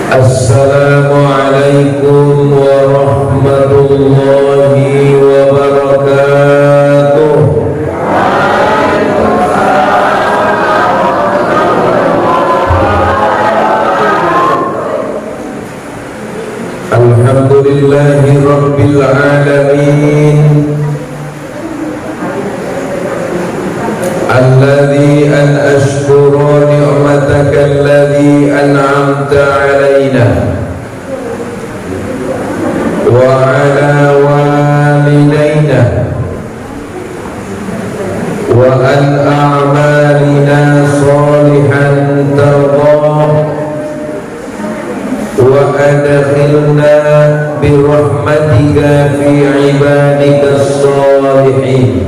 Assalamualaikum warahmatullahi wabarakatuh. Alhamdulillahi rabbil alamin, alladhi an ashkura ni'mataka alladhi an'amta alaina wa ala walidayna wa an a'malina salihan tardah wa adkhilna birahmatika fi ibadika as-salihin.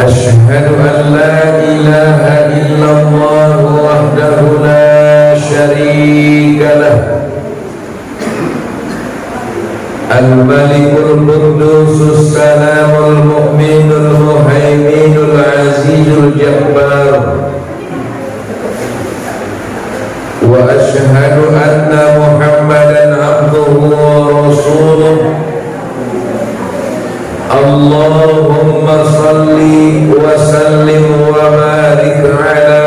Asyhadu an la ilaha illallah wahdahu la syarika lah, al-malikul qudusus salamul mu'minul muhaiminul azizul jabbar. Wa asyhadu anna Muhammadan abduhu wa rasuluh. Allahumma salli wa sallim wa barik ala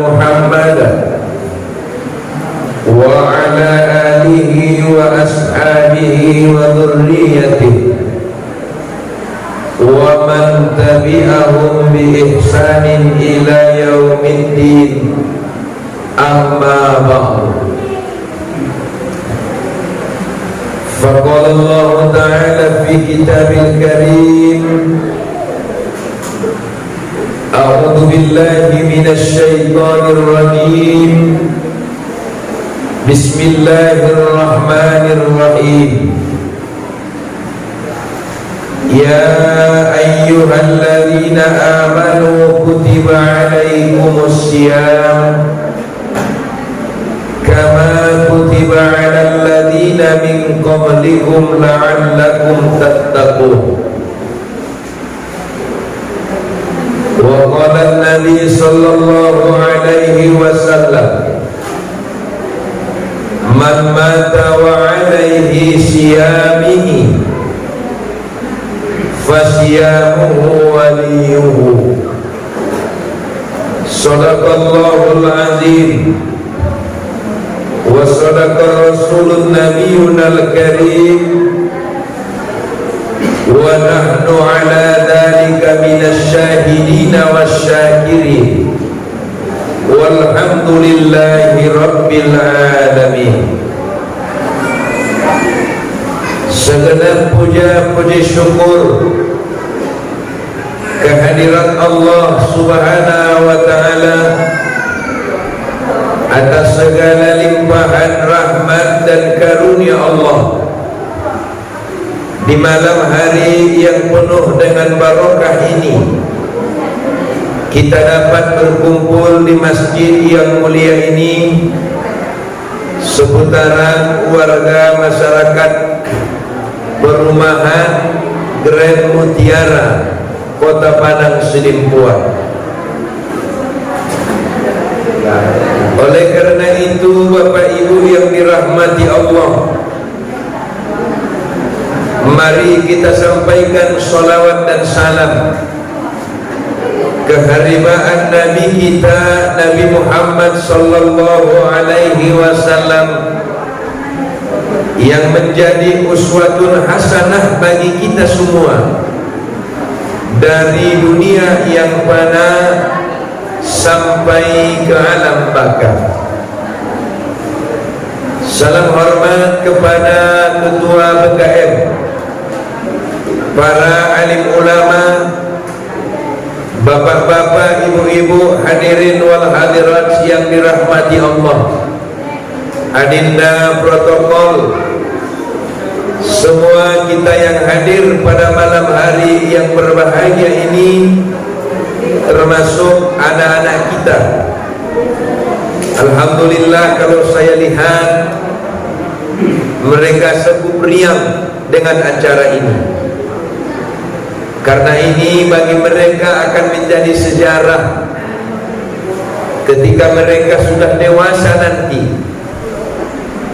Muhammad wa ala alihi wa ashabihi wa dhurriyyatihi wa man tabi'ahum bi ihsanin ila yaumiddin. Amma ba'du. Faqala Allah Ta'ala fi kitabil karim, a'udzu billahi minasy syaithanir rajim. Bismillahirrahmanirrahim. Ya ayyuhalladzina amanu kutiba 'alaikumus syiyam kama kutiba 'alal ladzina min qablikum la'allakum tattaqun. Wa qala an-nabi sallallahu alaihi wasallam, man mata wa 'alaihi siyamihi fasiyamuhu waliyuhu. Shadaqallahul azim wa sadaqa rasulun nabiyyunal karim wa nahnu ala dhalika minasy syahidina wasyakirin walhamdulillahi rabbil alamin. Segenap puja puji syukur kehadirat Allah Subhanahu wa ta'ala atas segala limpahan rahmat dan karunia Allah di malam hari yang penuh dengan barokah ini. Kita dapat berkumpul di masjid yang mulia ini seputaran warga masyarakat perumahan Grand Mutiara, Kota Padang Sidimpuan. Oleh karena itu, Bapak Ibu yang dirahmati Allah, mari kita sampaikan salawat dan salam keharibaan Nabi kita, Nabi Muhammad sallallahu alaihi wasallam, yang menjadi uswatun hasanah bagi kita semua dari dunia yang fana sampai ke alam baka. Salam hormat kepada Ketua BKM, para alim ulama, bapak-bapak, ibu-ibu, hadirin wal hadirat yang dirahmati Allah, adinda protokol, semua kita yang hadir pada malam hari yang berbahagia ini, termasuk anak-anak kita. Alhamdulillah, kalau saya lihat mereka sekup riang dengan acara ini, karena ini bagi mereka akan menjadi sejarah ketika mereka sudah dewasa nanti.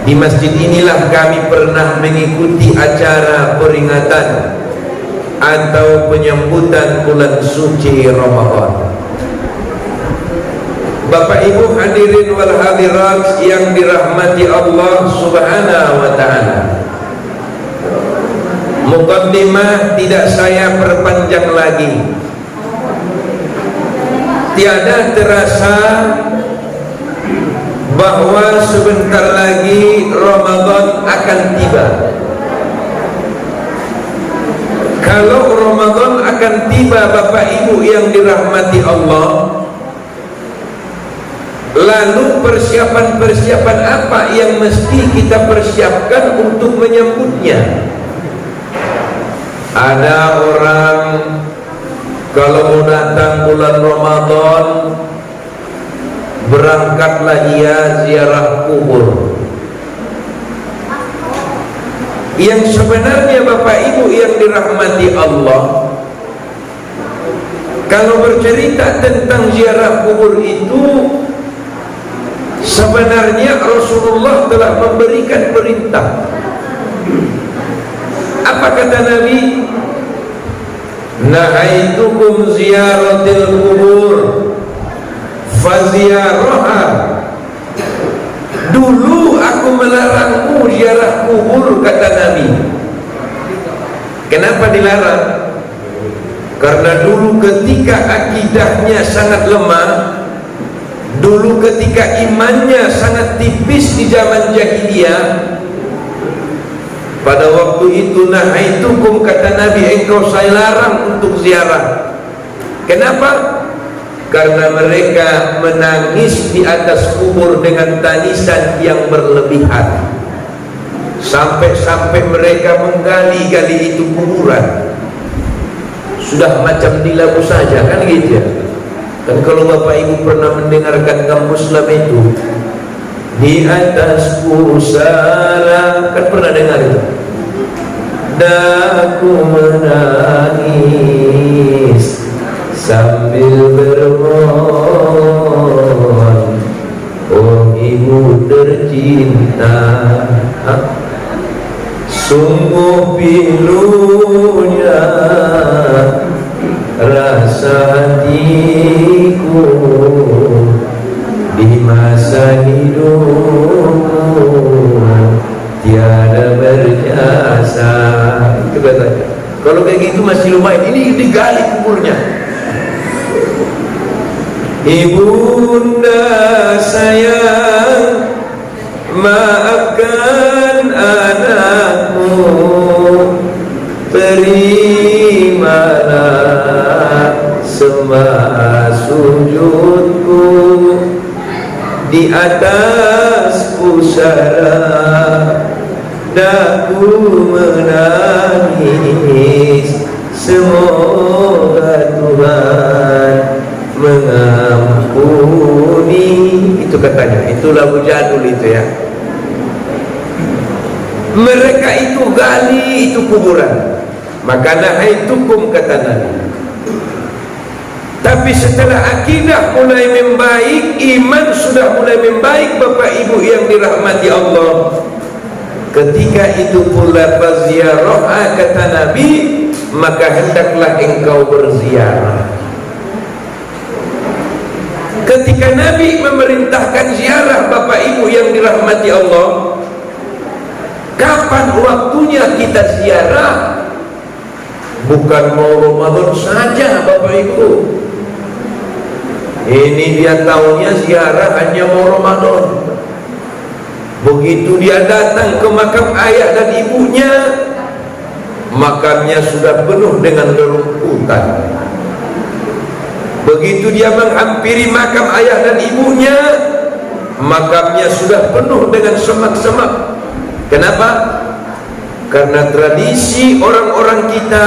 Di masjid inilah kami pernah mengikuti acara peringatan atau penyambutan bulan suci Ramadan. Bapak Ibu hadirin wal hadirat yang dirahmati Allah Subhanahu wa taala. Muqaddimah tidak saya perpanjang lagi. Tiada terasa bahwa sebentar lagi Ramadan akan tiba. Kalau Ramadan akan tiba, Bapak Ibu yang dirahmati Allah, lalu persiapan-persiapan apa yang mesti kita persiapkan untuk menyambutnya? Ada orang kalau mau datang bulan Ramadan, berangkatlah ia ziarah kubur. Yang sebenarnya Bapak Ibu yang dirahmati Allah, kalau bercerita tentang ziarah kubur itu, sebenarnya Rasulullah telah memberikan perintah. Apa kata Nabi? Nahaitukum ziyaratil kubur faziaraha. Dulu aku melarangmu ziarah kubur, kata Nabi. Kenapa dilarang? Karena dulu ketika akidahnya sangat lemah, dulu ketika imannya sangat tipis di zaman jahiliyah, pada waktu itu nahaitukum, kata Nabi, engkau saya larang untuk ziarah. Kenapa? Karena mereka menangis di atas kubur dengan tangisan yang berlebihan, sampai-sampai mereka menggali-gali itu kuburan. Sudah macam dilabu saja, kan gitu ya. Dan kalau Bapak Ibu pernah mendengarkan kamus Islam itu, di atas pusara, kan pernah dengar itu? Daku menangis sambil bermohon, oh ibu tercinta, sungguh pilunya rasa hatiku di masa hidupku tiada berjasa. Itu katanya. Kalau kayak gitu masih lumayan. Ini digali kuburnya. Ibunda sayang, maafkan anakmu, terimalah sembah sujudku di atas pusara. Daku menangis, semoga Tuhan mengampuni. Itu katanya. Itu lagu jadul itu ya. Mereka itu gali itu kuburan. Maka nahaitukum, kata Nabi. Tapi setelah akidah mulai membaik, iman sudah mulai membaik, Bapak Ibu yang dirahmati Allah, ketika itu pula berziarah, kata Nabi, maka hendaklah engkau berziarah. Ketika Nabi memerintahkan ziarah, Bapak Ibu yang dirahmati Allah, kapan waktunya kita ziarah? Bukan mau Ramadan saja, Bapak Ibu. Ini dia tahunya ziarah hanya mau Ramadan. Begitu dia datang ke makam ayah dan ibunya, makamnya sudah penuh dengan rerumputan. Begitu dia menghampiri makam ayah dan ibunya, makamnya sudah penuh dengan semak-semak. Kenapa? Karena tradisi orang-orang kita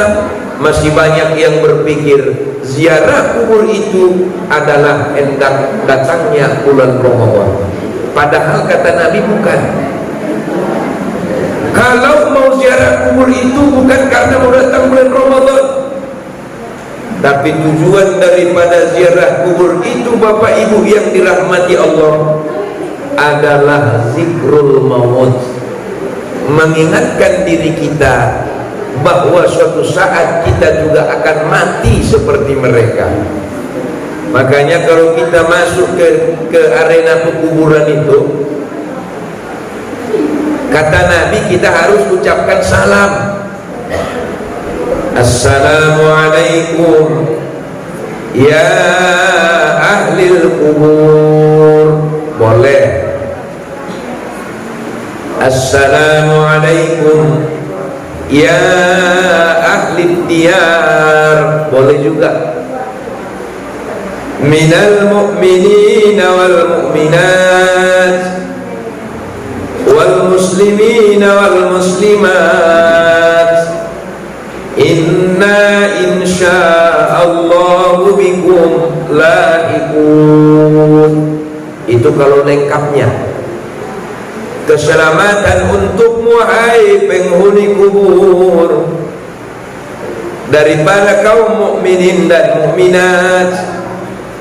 masih banyak yang berpikir ziarah kubur itu adalah hendak datangnya bulan Ramadan. Padahal kata Nabi bukan. Kalau mau ziarah kubur itu bukan karena mau datang bulan Ramadan. Tapi tujuan daripada ziarah kubur itu, Bapak Ibu yang dirahmati Allah, adalah zikrul maut, mengingatkan diri kita bahwa suatu saat kita juga akan mati seperti mereka. Makanya kalau kita masuk ke arena pekuburan itu, kata Nabi, kita harus ucapkan salam. Assalamualaikum ya ahlil kubur. Boleh. Assalamualaikum ya ahli diyar. Boleh juga. Minal mu'minina wal mu'minat wal muslimina wal muslimat, inna insya'allahu bikum lahiqun. Itu kalau lengkapnya. Keselamatan untukmu hai penghuni kubur, daripada kaum mukminin dan mukminat,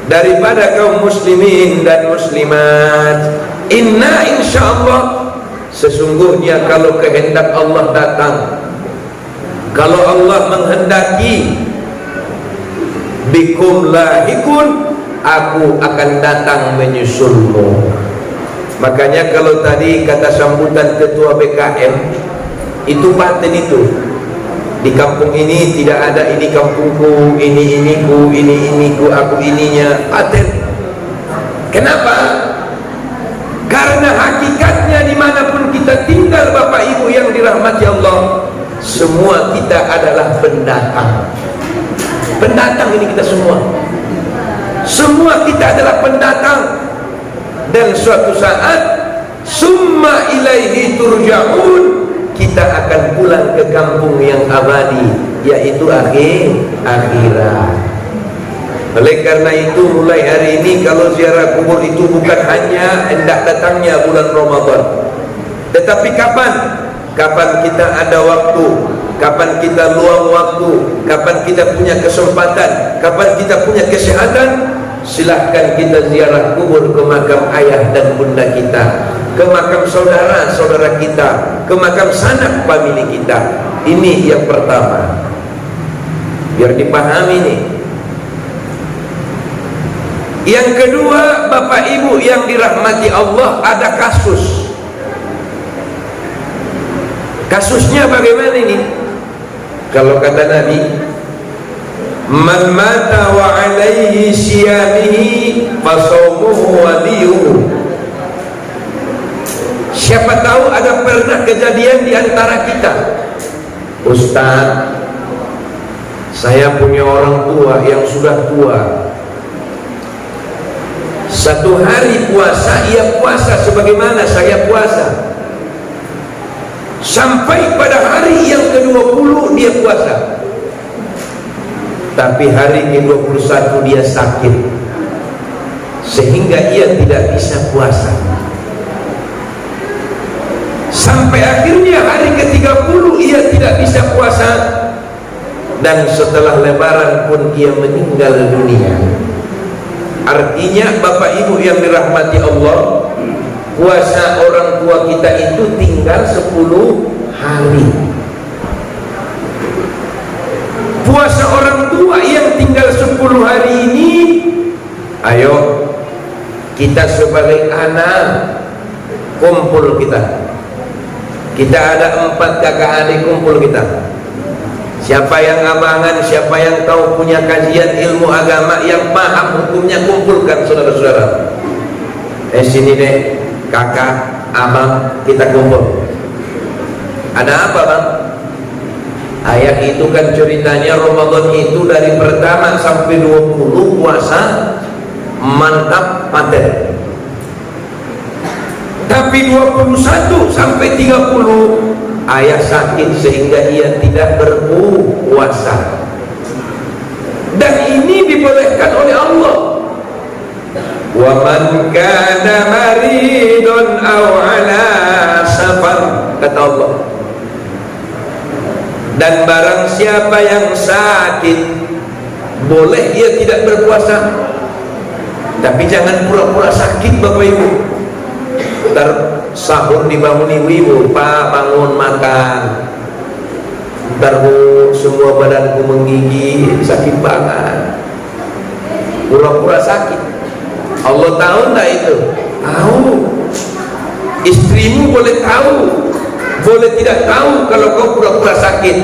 daripada kaum muslimin dan muslimat. Inna insyaallah, sesungguhnya kalau kehendak Allah datang, kalau Allah menghendaki, bikum lahikun, aku akan datang menyusulmu. Makanya kalau tadi kata sambutan ketua BKM, itu batin itu. Di kampung ini tidak ada ini kampungku, ini iniku, ini iniku, aku ininya. Batin. Kenapa? Karena hakikatnya dimanapun kita tinggal, Bapak Ibu yang dirahmati Allah, semua kita adalah pendatang. Pendatang ini kita semua. Semua kita adalah pendatang. Dan suatu saat summa ilaihi turja'un, kita akan pulang ke kampung yang abadi, yaitu akhirat. Oleh karena itu mulai hari ini kalau ziarah kubur itu bukan hanya hendak datangnya bulan Ramadan, tetapi kapan kita ada waktu, kapan kita luang waktu, kapan kita punya kesempatan, kapan kita punya kesehatan, silahkan kita ziarah kubur ke makam ayah dan bunda kita, ke makam saudara-saudara kita, ke makam sanak famili kita. Ini yang pertama, biar dipahami nih. Yang kedua, Bapak Ibu yang dirahmati Allah, ada kasus. Kasusnya bagaimana ini? Kalau kata Nabi, man mata wa alaihi siyamihi fasawmuhu waliyuhu. Siapa tahu ada pernah kejadian di antara kita, Ustaz, saya punya orang tua yang sudah tua. Satu hari puasa, ia puasa sebagaimana saya puasa, sampai pada hari yang ke-20 dia puasa. Tapi hari ke-21 dia sakit, sehingga ia tidak bisa puasa. Sampai akhirnya hari ke-30 ia tidak bisa puasa, dan setelah lebaran pun ia meninggal dunia. Artinya Bapak Ibu yang dirahmati Allah, puasa orang tua kita itu tinggal 10 hari. Puasa orang tua yang tinggal 10 hari ini, ayo kita sebagai anak kumpul kita. Kita ada 4 kakak adik, kumpul kita. Siapa yang abangan, siapa yang tahu punya kajian ilmu agama, yang paham hukumnya, kumpulkan saudara-saudara. Sini deh kakak, abang, kita kumpul. Ada apa bang? Ayat itu kan ceritanya Ramadan itu dari pertama sampai 20 puasa mantap paten. Tapi 21 sampai 30 ayah sakit sehingga ia tidak berpuasa. Dan ini dibolehkan oleh Allah. Wa man kana maridun aw ala safar, kata Allah. Dan barang siapa yang sakit boleh ia tidak berpuasa, tapi jangan pura-pura sakit Bapak Ibu. Ntar sahur dibangun ibu-ibu, Pak bangun makan. Ntar semua badanku menggigil, sakit banget. Pura-pura sakit. Allah tahu enggak itu? Tahu. Istrimu boleh tahu, boleh tidak tahu kalau kau pura-pura sakit.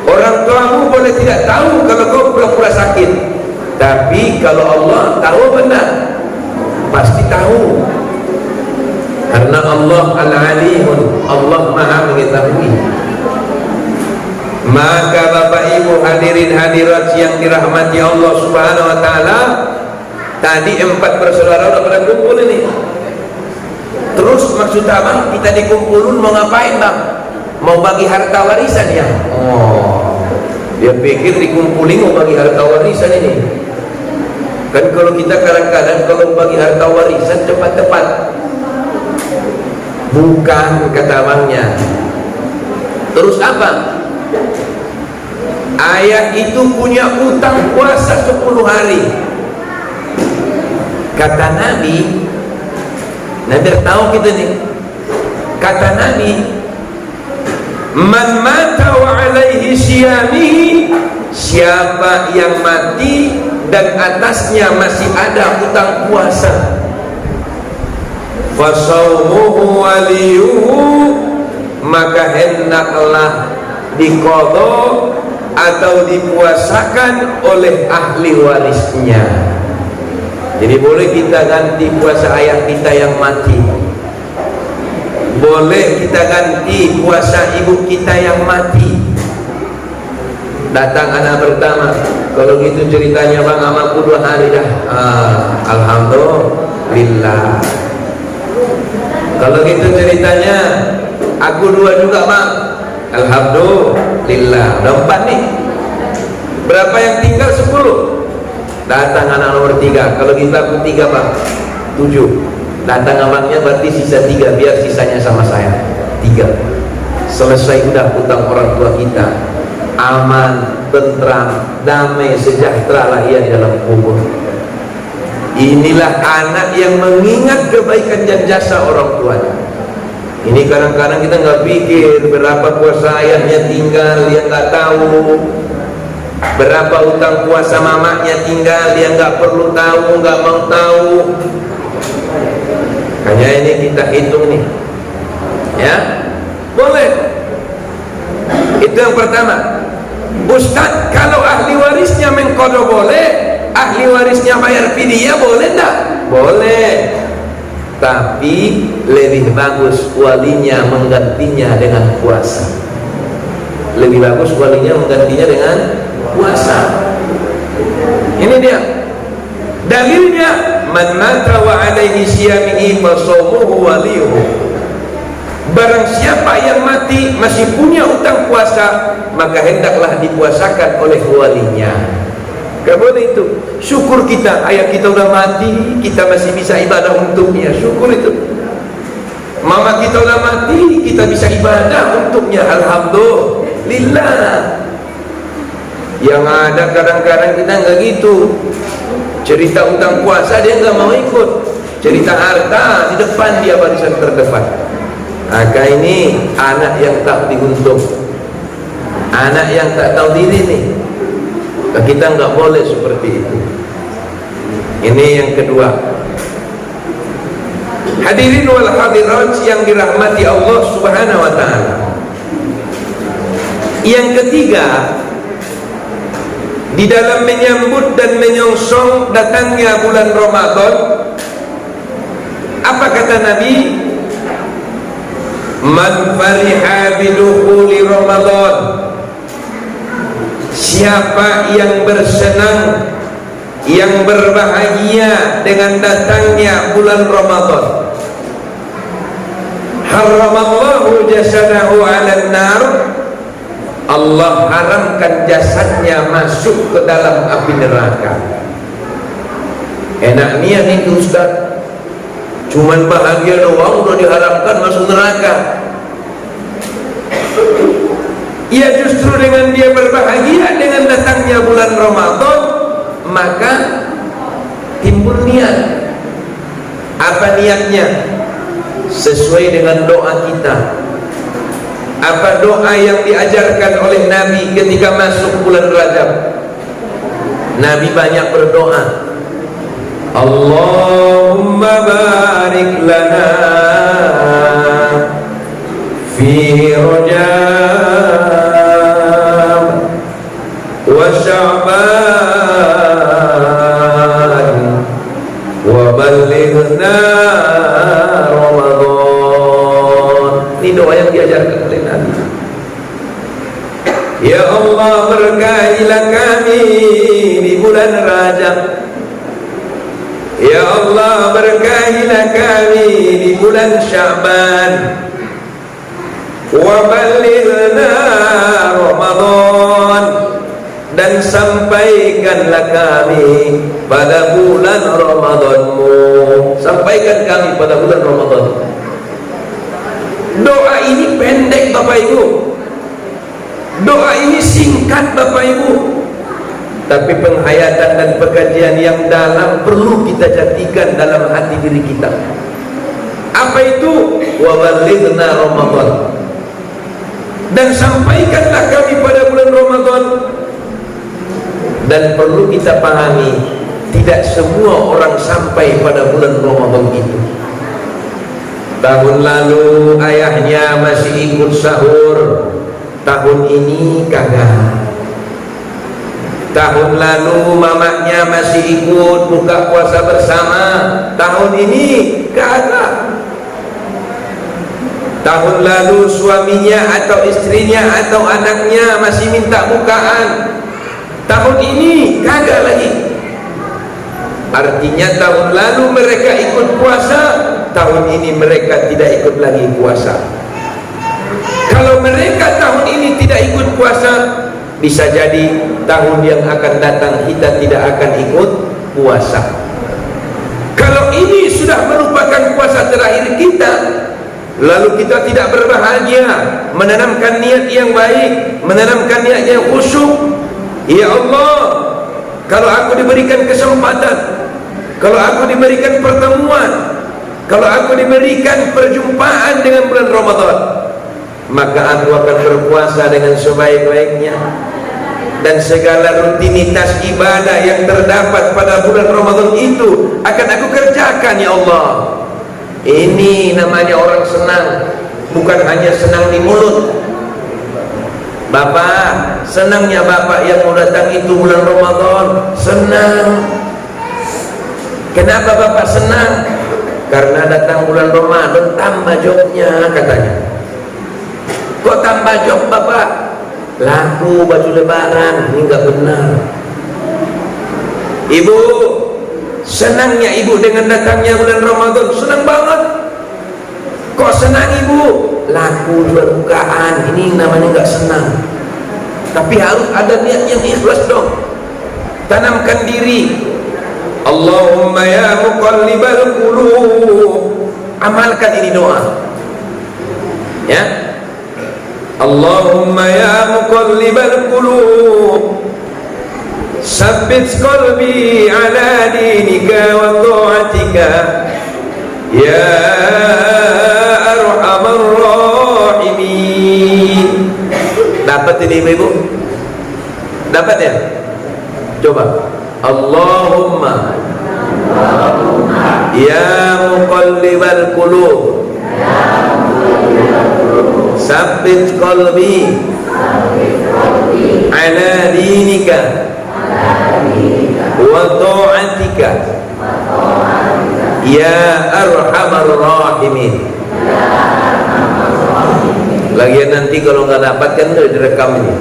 Orang tuamu boleh tidak tahu kalau kau pura-pura sakit. Tapi kalau Allah tahu benar, pasti tahu. Karena Allah Al-Alimun, Allah Maha mengetahui. Maka Bapak Ibu hadirin hadirat yang dirahmati Allah Subhanahu wa taala, tadi 4 bersaudara udah pada kumpul ini. Terus maksud abang kita dikumpulin mau ngapain bang? Mau bagi harta warisan ya? Oh, dia pikir dikumpulin mau bagi harta warisan ini. Kan kalau kita kadang-kadang kalau bagi harta warisan cepat-cepat. Bukan, kata abangnya. Terus apa? Ayah itu punya utang puasa 10 hari. Kata Nabi, Nabi tahu kita nih. Kata Nabi, man mata wa alaihi siyamihi, siapa yang mati dan atasnya masih ada utang puasa, fasaumuhu waliyuhu, maka hendaklah diqadha atau dipuasakan oleh ahli warisnya. Jadi boleh kita ganti puasa ayah kita yang mati, boleh kita ganti puasa ibu kita yang mati. Datang anak pertama, kalau gitu ceritanya bang amaku 2 hari dah. Alhamdulillah. Kalau gitu ceritanya aku 2 juga bang. Alhamdulillah. Udah 4 nih. Berapa yang tinggal? 10. Datang anak nomor 3. Kalau kita aku 3 bang, 7. Datang abangnya berarti sisa 3. Biar sisanya sama saya 3. Selesai udah utang orang tua kita. Aman, tentram, damai, sejahtera lah ia di dalam kubur. Inilah anak yang mengingat kebaikan dan jasa orang tuanya. Ini kadang-kadang kita nggak pikir berapa puasa ayahnya tinggal, dia nggak tahu. Berapa utang puasa mamanya tinggal, dia nggak perlu tahu, nggak mau tahu. Hanya ini kita hitung nih, ya boleh. Itu yang pertama. Ustaz, kalau ahli warisnya mengqadha boleh, ahli warisnya bayar fidyah boleh enggak? Boleh. Tapi lebih bagus walinya menggantinya dengan puasa. Lebih bagus walinya menggantinya dengan puasa. Ini dia dalilnya, man mata wa alaihi siyamihi fa shaumuhu waliyuhu. Barang siapa yang mati masih punya utang puasa, maka hendaklah dipuasakan oleh walinya. Gak boleh itu. Syukur kita, ayah kita udah mati, kita masih bisa ibadah untuknya. Syukur itu. Mama kita udah mati, kita bisa ibadah untuknya. Alhamdulillah. Yang ada kadang-kadang kita nggak gitu. Cerita utang puasa dia nggak mau ikut. Cerita harta di depan dia barisan terdepan. Maka ini anak yang tak diuntung, anak yang tak tahu diri nih. Kita nggak boleh seperti itu. Ini yang kedua. Hadirin wal hadirat yang dirahmati Allah Subhanahu wa taala. Yang ketiga, di dalam menyambut dan menyongsong datangnya bulan Ramadan, apa kata Nabi? Man fariha bidukhuli Ramadan, siapa yang bersenang, yang berbahagia dengan datangnya bulan Ramadan, haramallahu jasadahu 'alan nar, Allah haramkan jasadnya masuk ke dalam api neraka. Enak niat itu Ustaz, cuman bahagia doang udah diharamkan masuk neraka. Ya justru dengan dia berbahagia dengan datangnya bulan Ramadan, maka timbul niat. Apa niatnya? Sesuai dengan doa kita. Apa doa yang diajarkan oleh Nabi ketika masuk bulan Rajab? Nabi banyak berdoa, Allahumma barik lana fi Rajab wa Sya'ban wa ballighna Ramadan. Ini doa yang diajarkan oleh Nabi. Ya Allah, berkahilah kami di bulan Rajab. Ya Allah, berkahilah kami di bulan Sya'ban. Wa ballighna Ramadan, dan sampaikanlah kami pada bulan Ramadan-Mu. Sampaikan kami pada bulan Ramadan. Doa ini pendek Bapak Ibu. Doa ini singkat Bapak Ibu. Tapi penghayatan dan pekajian yang dalam perlu kita jadikan dalam hati diri kita. Apa itu? Wa ballighna Ramadan. Dan sampaikanlah kami pada bulan Ramadan. Dan perlu kita pahami, tidak semua orang sampai pada bulan Ramadan itu. Tahun lalu ayahnya masih ikut sahur, tahun ini kagak. Tahun lalu mamanya masih ikut buka puasa bersama, tahun ini kagak. Tahun lalu suaminya atau istrinya atau anaknya masih minta bukaan, tahun ini kagak lagi. Artinya tahun lalu mereka ikut puasa, tahun ini mereka tidak ikut lagi puasa. Kalau mereka tahun ini tidak ikut puasa, bisa jadi tahun yang akan datang kita tidak akan ikut puasa. Kalau ini sudah merupakan puasa terakhir kita, lalu kita tidak berbahagia, menanamkan niat yang baik, menanamkan niat yang khusyuk. Ya Allah, kalau aku diberikan kesempatan, kalau aku diberikan pertemuan, kalau aku diberikan perjumpaan dengan bulan Ramadan, maka aku akan berpuasa dengan sebaik-baiknya. Dan segala rutinitas ibadah yang terdapat pada bulan Ramadan itu akan aku kerjakan, ya Allah. Ini namanya orang senang, bukan hanya senang di mulut. Bapak, senangnya Bapak yang mau datang itu bulan Ramadan, senang. Kenapa Bapak senang? Karena datang bulan Ramadan tambah jobnya katanya. Kok tambah job Bapak? Laku baju lebaran. Ini enggak benar. Ibu, senangnya ibu dengan datangnya bulan Ramadan, senang banget. Kok senang ibu? Laku jual bukaan. Ini namanya enggak senang. Tapi harus ada niat yang ikhlas dong. Tanamkan diri. Allahumma ya muqallibal qulub. Amalkan ini doa. Ya. Allahumma ya muqallibal qulub, sabbit qalbi ala dinika wa ta'atika ya arhamar rahimin. Dapat ini ibu? Dapat ya? Coba. Allahumma ya muqallibal qulub, sabbit qalbi ala dinika wa ta'atika ya arhamar rahimin. Lagian nanti kalau nggak dapat kan udah direkam ini,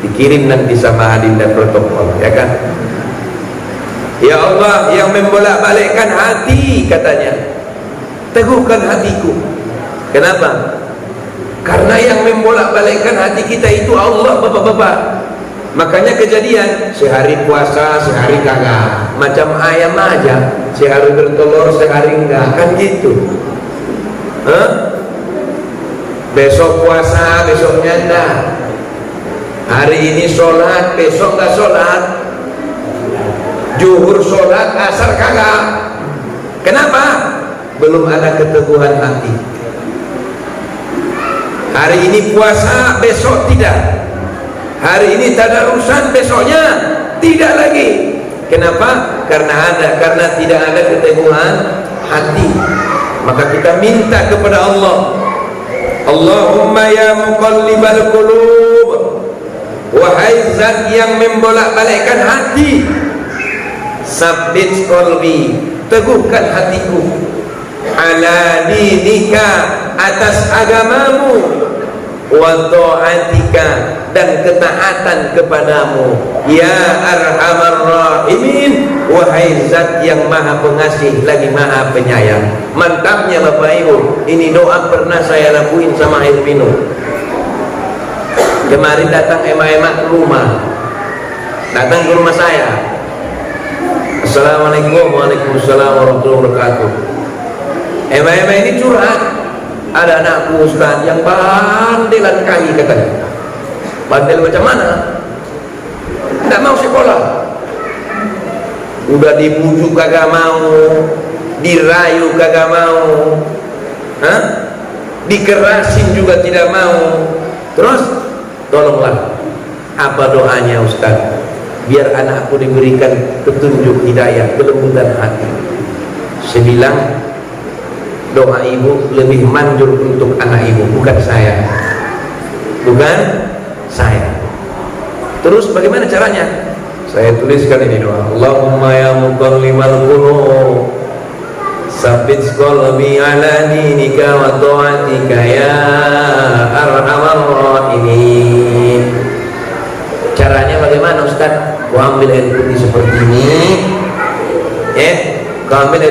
dikirim nanti sama adin dan protokol, ya kan? Ya Allah yang membolak-balikkan hati, katanya, teguhkan hatiku. Kenapa? Karena yang membolak-balikkan hati kita itu Allah, bapak-bapak. Makanya kejadian sehari puasa, sehari kagak, macam ayam aja, sehari bertelur, sehari enggak, kan gitu. besok puasa, besoknya enggak. Hari ini sholat, besok enggak sholat. Zuhur sholat, asar kagak. Kenapa? Belum ada keteguhan hati. Hari ini puasa, besok tidak. Hari ini tadarusan, besoknya tidak lagi. Kenapa? Karena tidak ada keteguhan hati. Maka kita minta kepada Allah, Allahumma ya muqallibal qulub, wahai zat yang membolak-balikkan hati, sabbit qalbi, teguhkan hatiku, ala dinika, atas agamamu, wa ta'atika, dan ketaatan kepadamu, ya arhamar rahimin, wahai zat yang maha pengasih lagi maha penyayang. Mantapnya Bapak Ibu, ini doa pernah saya lakuin sama air minum. Kemarin datang emak-emak ke rumah, datang ke rumah saya. Assalamualaikum, waalaikumsalam warahmatullahi wabarakatuh. Emak-emak ini curhat, ada anakku Ustaz yang bandelan kali katanya. Bandel macam mana? Tidak mau sekolah, udah dibujuk kagak mau, dirayu kagak mau, dikerasin juga tidak mau. Terus tolonglah, apa doanya Ustaz, biar anakku diberikan petunjuk hidayah, kelembutan hati. Saya bilang, doa ibu lebih manjur untuk anak ibu, bukan saya, bukan saya. Terus bagaimana caranya? Saya tuliskan ini doa, Allahumma ya muqallibal qulub, sabbit qalbi ala dinika wa ta'atika ya arhamar rahimin. Caranya bagaimana Ustaz? Kau ambil air putih seperti ini, kau ambil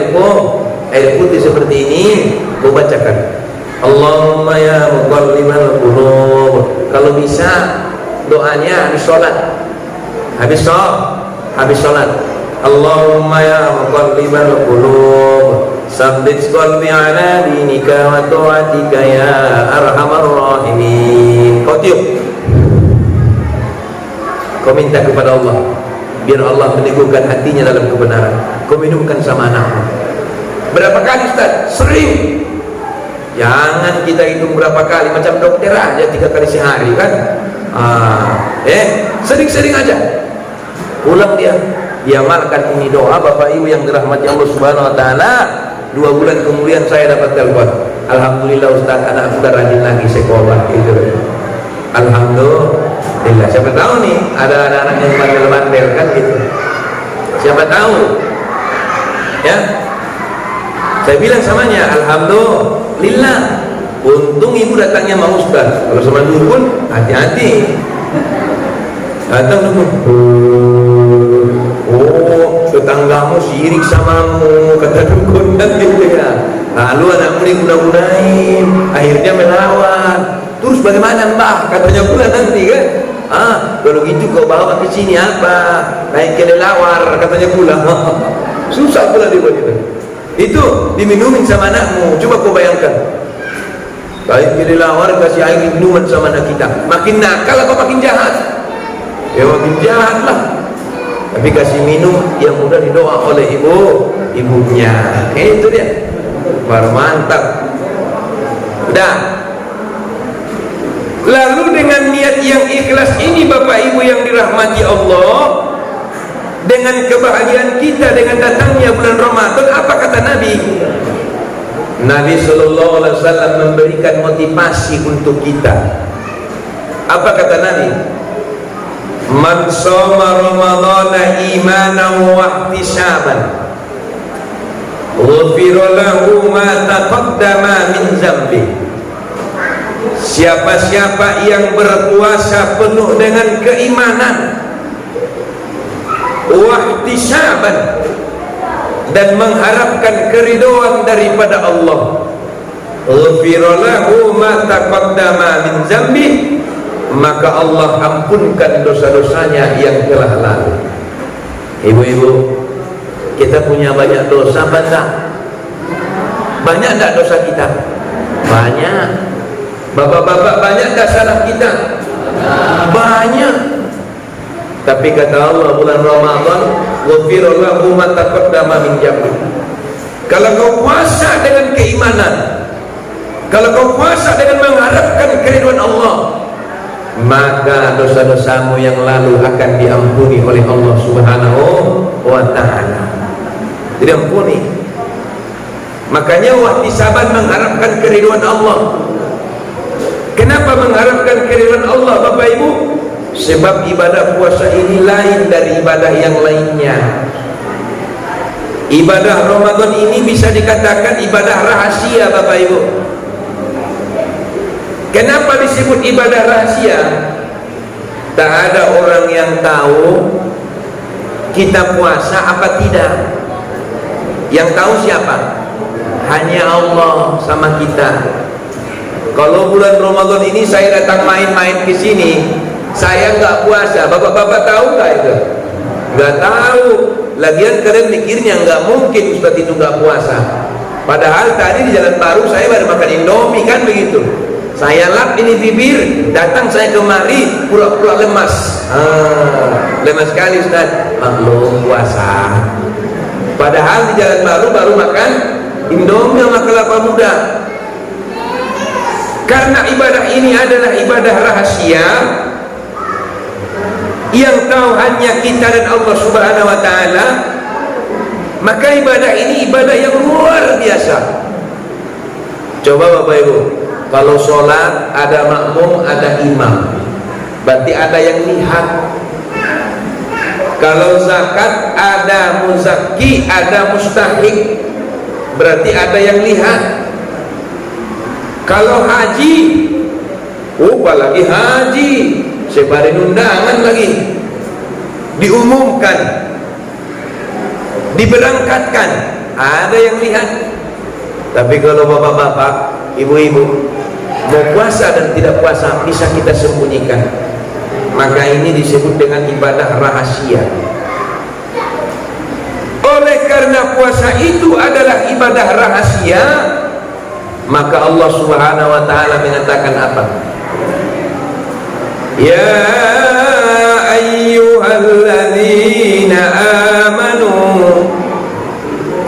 air putih seperti ini, kau bacakan Allahumma ya muqallibal qulub. Kalau bisa doanya habis sholat, habis sholat, Allahumma ya muqallibal qulub, sabbit qalbi ala dinika wa ta'atika ya arhamar rahimin. Kau tiup, kau minta kepada Allah biar Allah meneguhkan hatinya dalam kebenaran. Kau minumkan sama anakmu. Berapa kali Ustaz? Sering. Jangan kita hitung berapa kali, macam dokter aja 3 kali sehari kan. Sering-sering aja. Pulang dia amalkan ini doa. Bapak Ibu yang dirahmati Allah Subhanahu wa taala, 2 bulan kemudian saya dapat telepon, alhamdulillah Ustaz, anak sudah rajin lagi sekolah gitu. Alhamdulillah. Siapa tahu nih ada anak-anak yang bandel-bandel kan gitu. Siapa tahu. Ya. Saya bilang samanya, alhamdulillah, untung ibu datangnya sama Ustaz. Kalau sama dukun, hati-hati. Datang dukun, oh tetanggamu sirik samamu, kata dukun kan gitu ya. Lalu anakmu diguna-gunain, akhirnya melawan. Terus bagaimana Mbah? Katanya pula nanti kan. Kalau gitu kau bawa ke sini apa? Naik kelelawar, katanya pula. Susah pula dia buat itu. Itu diminumin sama anakmu. Coba kau bayangkan, baik kelelawar kasih air minuman sama anak kita, makin nakal apa makin jahat? Ya makin jahat lah. Tapi kasih minum yang mudah didoa oleh ibunya. Itu dia, baru mantap. Udah. Lalu dengan niat yang ikhlas ini Bapak Ibu yang dirahmati Allah, dengan kebahagiaan kita dengan datangnya bulan Ramadan, apa kata Nabi? Nabi sallallahu alaihi wasallam memberikan motivasi untuk kita. Apa kata Nabi? Man shoma ramadhana imanan wa ihtisaban, ghufira lahu ma taqaddama min dzambi. Siapa-siapa yang berpuasa penuh dengan keimanan, wahtisaban, dan mengharapkan keridhaan daripada Allah, ghufira lahu ma taqaddama min dzambi, maka Allah ampunkan dosa-dosanya yang telah lalu. Ibu-ibu, kita punya banyak dosa banyak. Banyak enggak dosa kita? Banyak. Bapak-bapak banyak tak salah kita? Banyak. Tapi kata Allah, bulan Ramadan, ghufira lahu ma taqaddama min dhanbi. Kalau kau puasa dengan keimanan, kalau kau puasa dengan mengharapkan keridhaan Allah, maka dosa-dosamu yang lalu akan diampuni oleh Allah Subhanahu wa ta'ala. Diampuni. Makanya wahtisaban mengharapkan keridhaan Allah. Kenapa mengharapkan keridhaan Allah, Bapak Ibu? Sebab ibadah puasa ini lain dari ibadah yang lainnya. Ibadah Ramadan ini bisa dikatakan ibadah rahasia, Bapak Ibu. Kenapa disebut ibadah rahasia? Tak ada orang yang tahu kita puasa apa tidak. Yang tahu siapa? Hanya Allah sama kita. Kalau bulan Ramadan ini saya datang main-main ke sini, saya nggak puasa, bapak-bapak tahu nggak itu? Nggak tahu. Lagian kalian mikirnya nggak mungkin Ustaz itu nggak puasa. Padahal tadi di Jalan Baru saya baru makan Indomie, kan begitu. Saya lap ini bibir, datang saya kemari pura-pura lemas. Lemas sekali Ustaz. Maklum puasa. Padahal di Jalan Baru baru makan Indomie sama kelapa muda. Karena ibadah ini adalah ibadah rahasia yang tahu hanya kita dan Allah Subhanahu wa ta'ala, maka ibadah ini ibadah yang luar biasa. Coba Bapak Ibu, kalau sholat ada makmum, ada imam, berarti ada yang lihat. Kalau zakat ada muzaki, ada mustahik, berarti ada yang lihat. Kalau haji, apalagi haji, sebarin undangan lagi, diumumkan, diberangkatkan, ada yang lihat. Tapi kalau bapak-bapak, ibu-ibu mau puasa dan tidak puasa bisa kita sembunyikan, maka ini disebut dengan ibadah rahasia. Oleh karena puasa itu adalah ibadah rahasia, maka Allah Subhanahu wa ta'ala mengatakan apa? Ya ayyuhalladzina amanu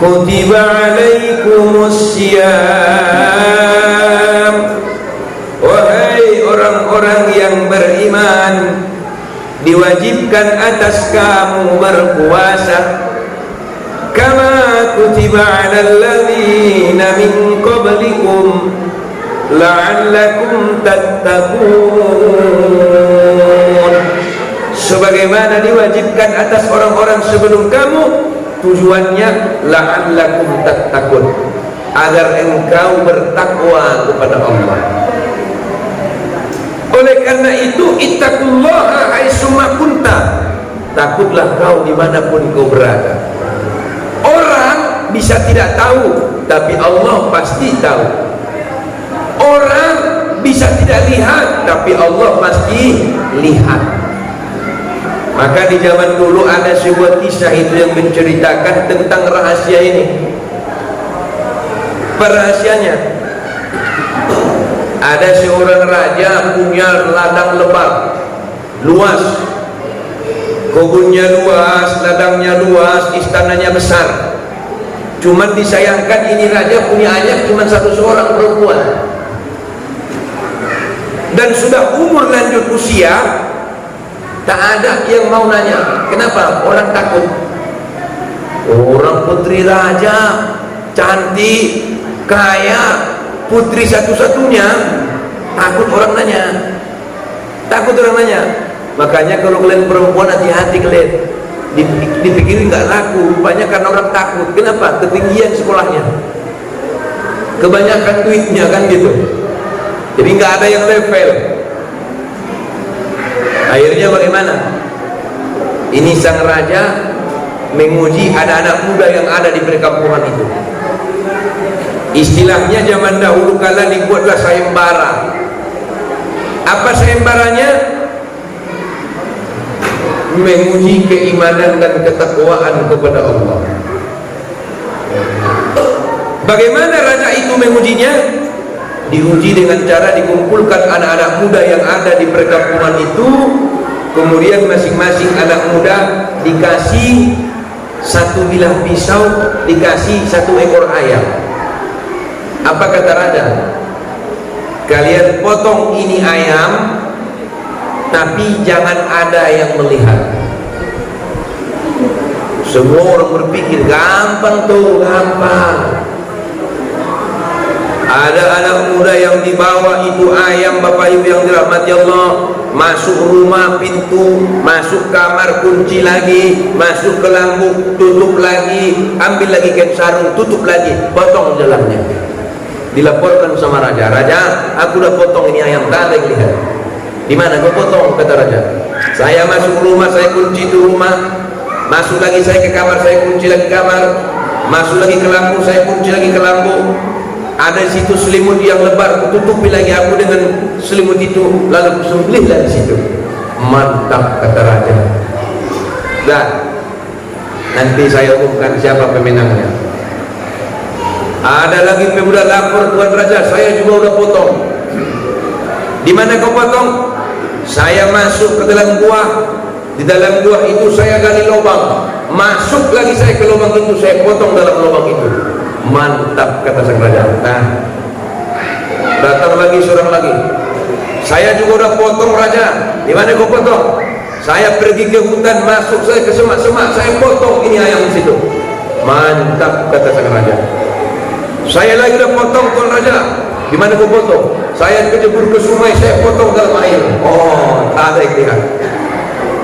kutiba alaikumus syiyam. Wahai orang-orang yang beriman, diwajibkan atas kamu berpuasa, kama kutiba alal ladzina min qablikum la'allakum tattaqun. Sebagaimana diwajibkan atas orang-orang sebelum kamu, tujuannya la'allakum tattaqun, agar engkau bertakwa kepada Allah. Oleh karena itu, ittaqullaha haitsuma kunta, takutlah kau dimanapun kau berada. Orang bisa tidak tahu, tapi Allah pasti tahu. Orang bisa tidak lihat, tapi Allah pasti lihat. Maka di zaman dulu ada sebuah kisah itu yang menceritakan tentang rahasia ini. Perahasianya, ada seorang raja punya ladang lebar luas, kebunnya luas, ladangnya luas, istananya besar. Cuman disayangkan ini raja punya anak cuma satu seorang perempuan, dan sudah umur lanjut usia. Tak ada yang mau nanya. Kenapa? Orang takut. Orang putri raja, cantik, kaya, putri satu-satunya, takut orang nanya. Takut orang nanya. Makanya kalau kalian perempuan, hati-hati kalian. Dipikirin nggak laku, rupanya karena orang takut. Kenapa? Ketinggian sekolahnya, kebanyakan duitnya, kan gitu. Jadi nggak ada yang level. Akhirnya bagaimana? Ini sang raja menguji anak-anak muda yang ada di perkampungan itu. Istilahnya zaman dahulu kala dibuatlah sayembara. Apa sayembaranya? Menguji keimanan dan ketakwaan kepada Allah. Bagaimana raja itu mengujinya? diuji dengan cara dikumpulkan anak-anak muda yang ada di perkampungan itu, kemudian masing-masing anak muda dikasih satu bilah pisau, dikasih satu ekor ayam. Apa kata raja? Kalian potong ini ayam, tapi jangan ada yang melihat. Semua orang berpikir gampang tuh, gampang. Ada anak muda yang dibawa itu ayam, Bapak Ibu yang dirahmati Allah, masuk rumah pintu, masuk kamar kunci lagi, masuk ke lambung tutup lagi, ambil lagi kain sarung tutup lagi, potong jalannya. Dilaporkan sama raja, raja, aku udah potong ini ayam, tak ada yang lihat. Di mana kau potong? Kata raja. Saya masuk rumah, saya kunci itu rumah, masuk lagi saya ke kamar, saya kunci lagi kamar, masuk lagi ke lambung, saya kunci lagi ke lambung. Ada di situ selimut yang lebar, tutupi lagi aku dengan selimut itu, lalu sembelihlah di situ. Mantap, kata raja. Dan nanti saya umumkan siapa pemenangnya. Ada lagi pemuda lapor, Tuan Raja, saya juga udah potong. Di mana kau potong? Saya masuk ke dalam gua. Di dalam gua itu saya gali lubang, masuk lagi saya ke lubang itu, saya potong dalam lubang itu. Mantap, kata sang raja. Nah, datang lagi seorang lagi. Saya juga udah potong, raja. Di mana kau potong? Saya pergi ke hutan, masuk saya ke semak-semak, saya potong ini ayam di situ. Mantap, kata sang raja. Saya lagi udah potong, Tuan Raja. Di mana kau potong? Saya kejebur ke sungai, saya potong dalam air. Oh, tak ada yang lihat.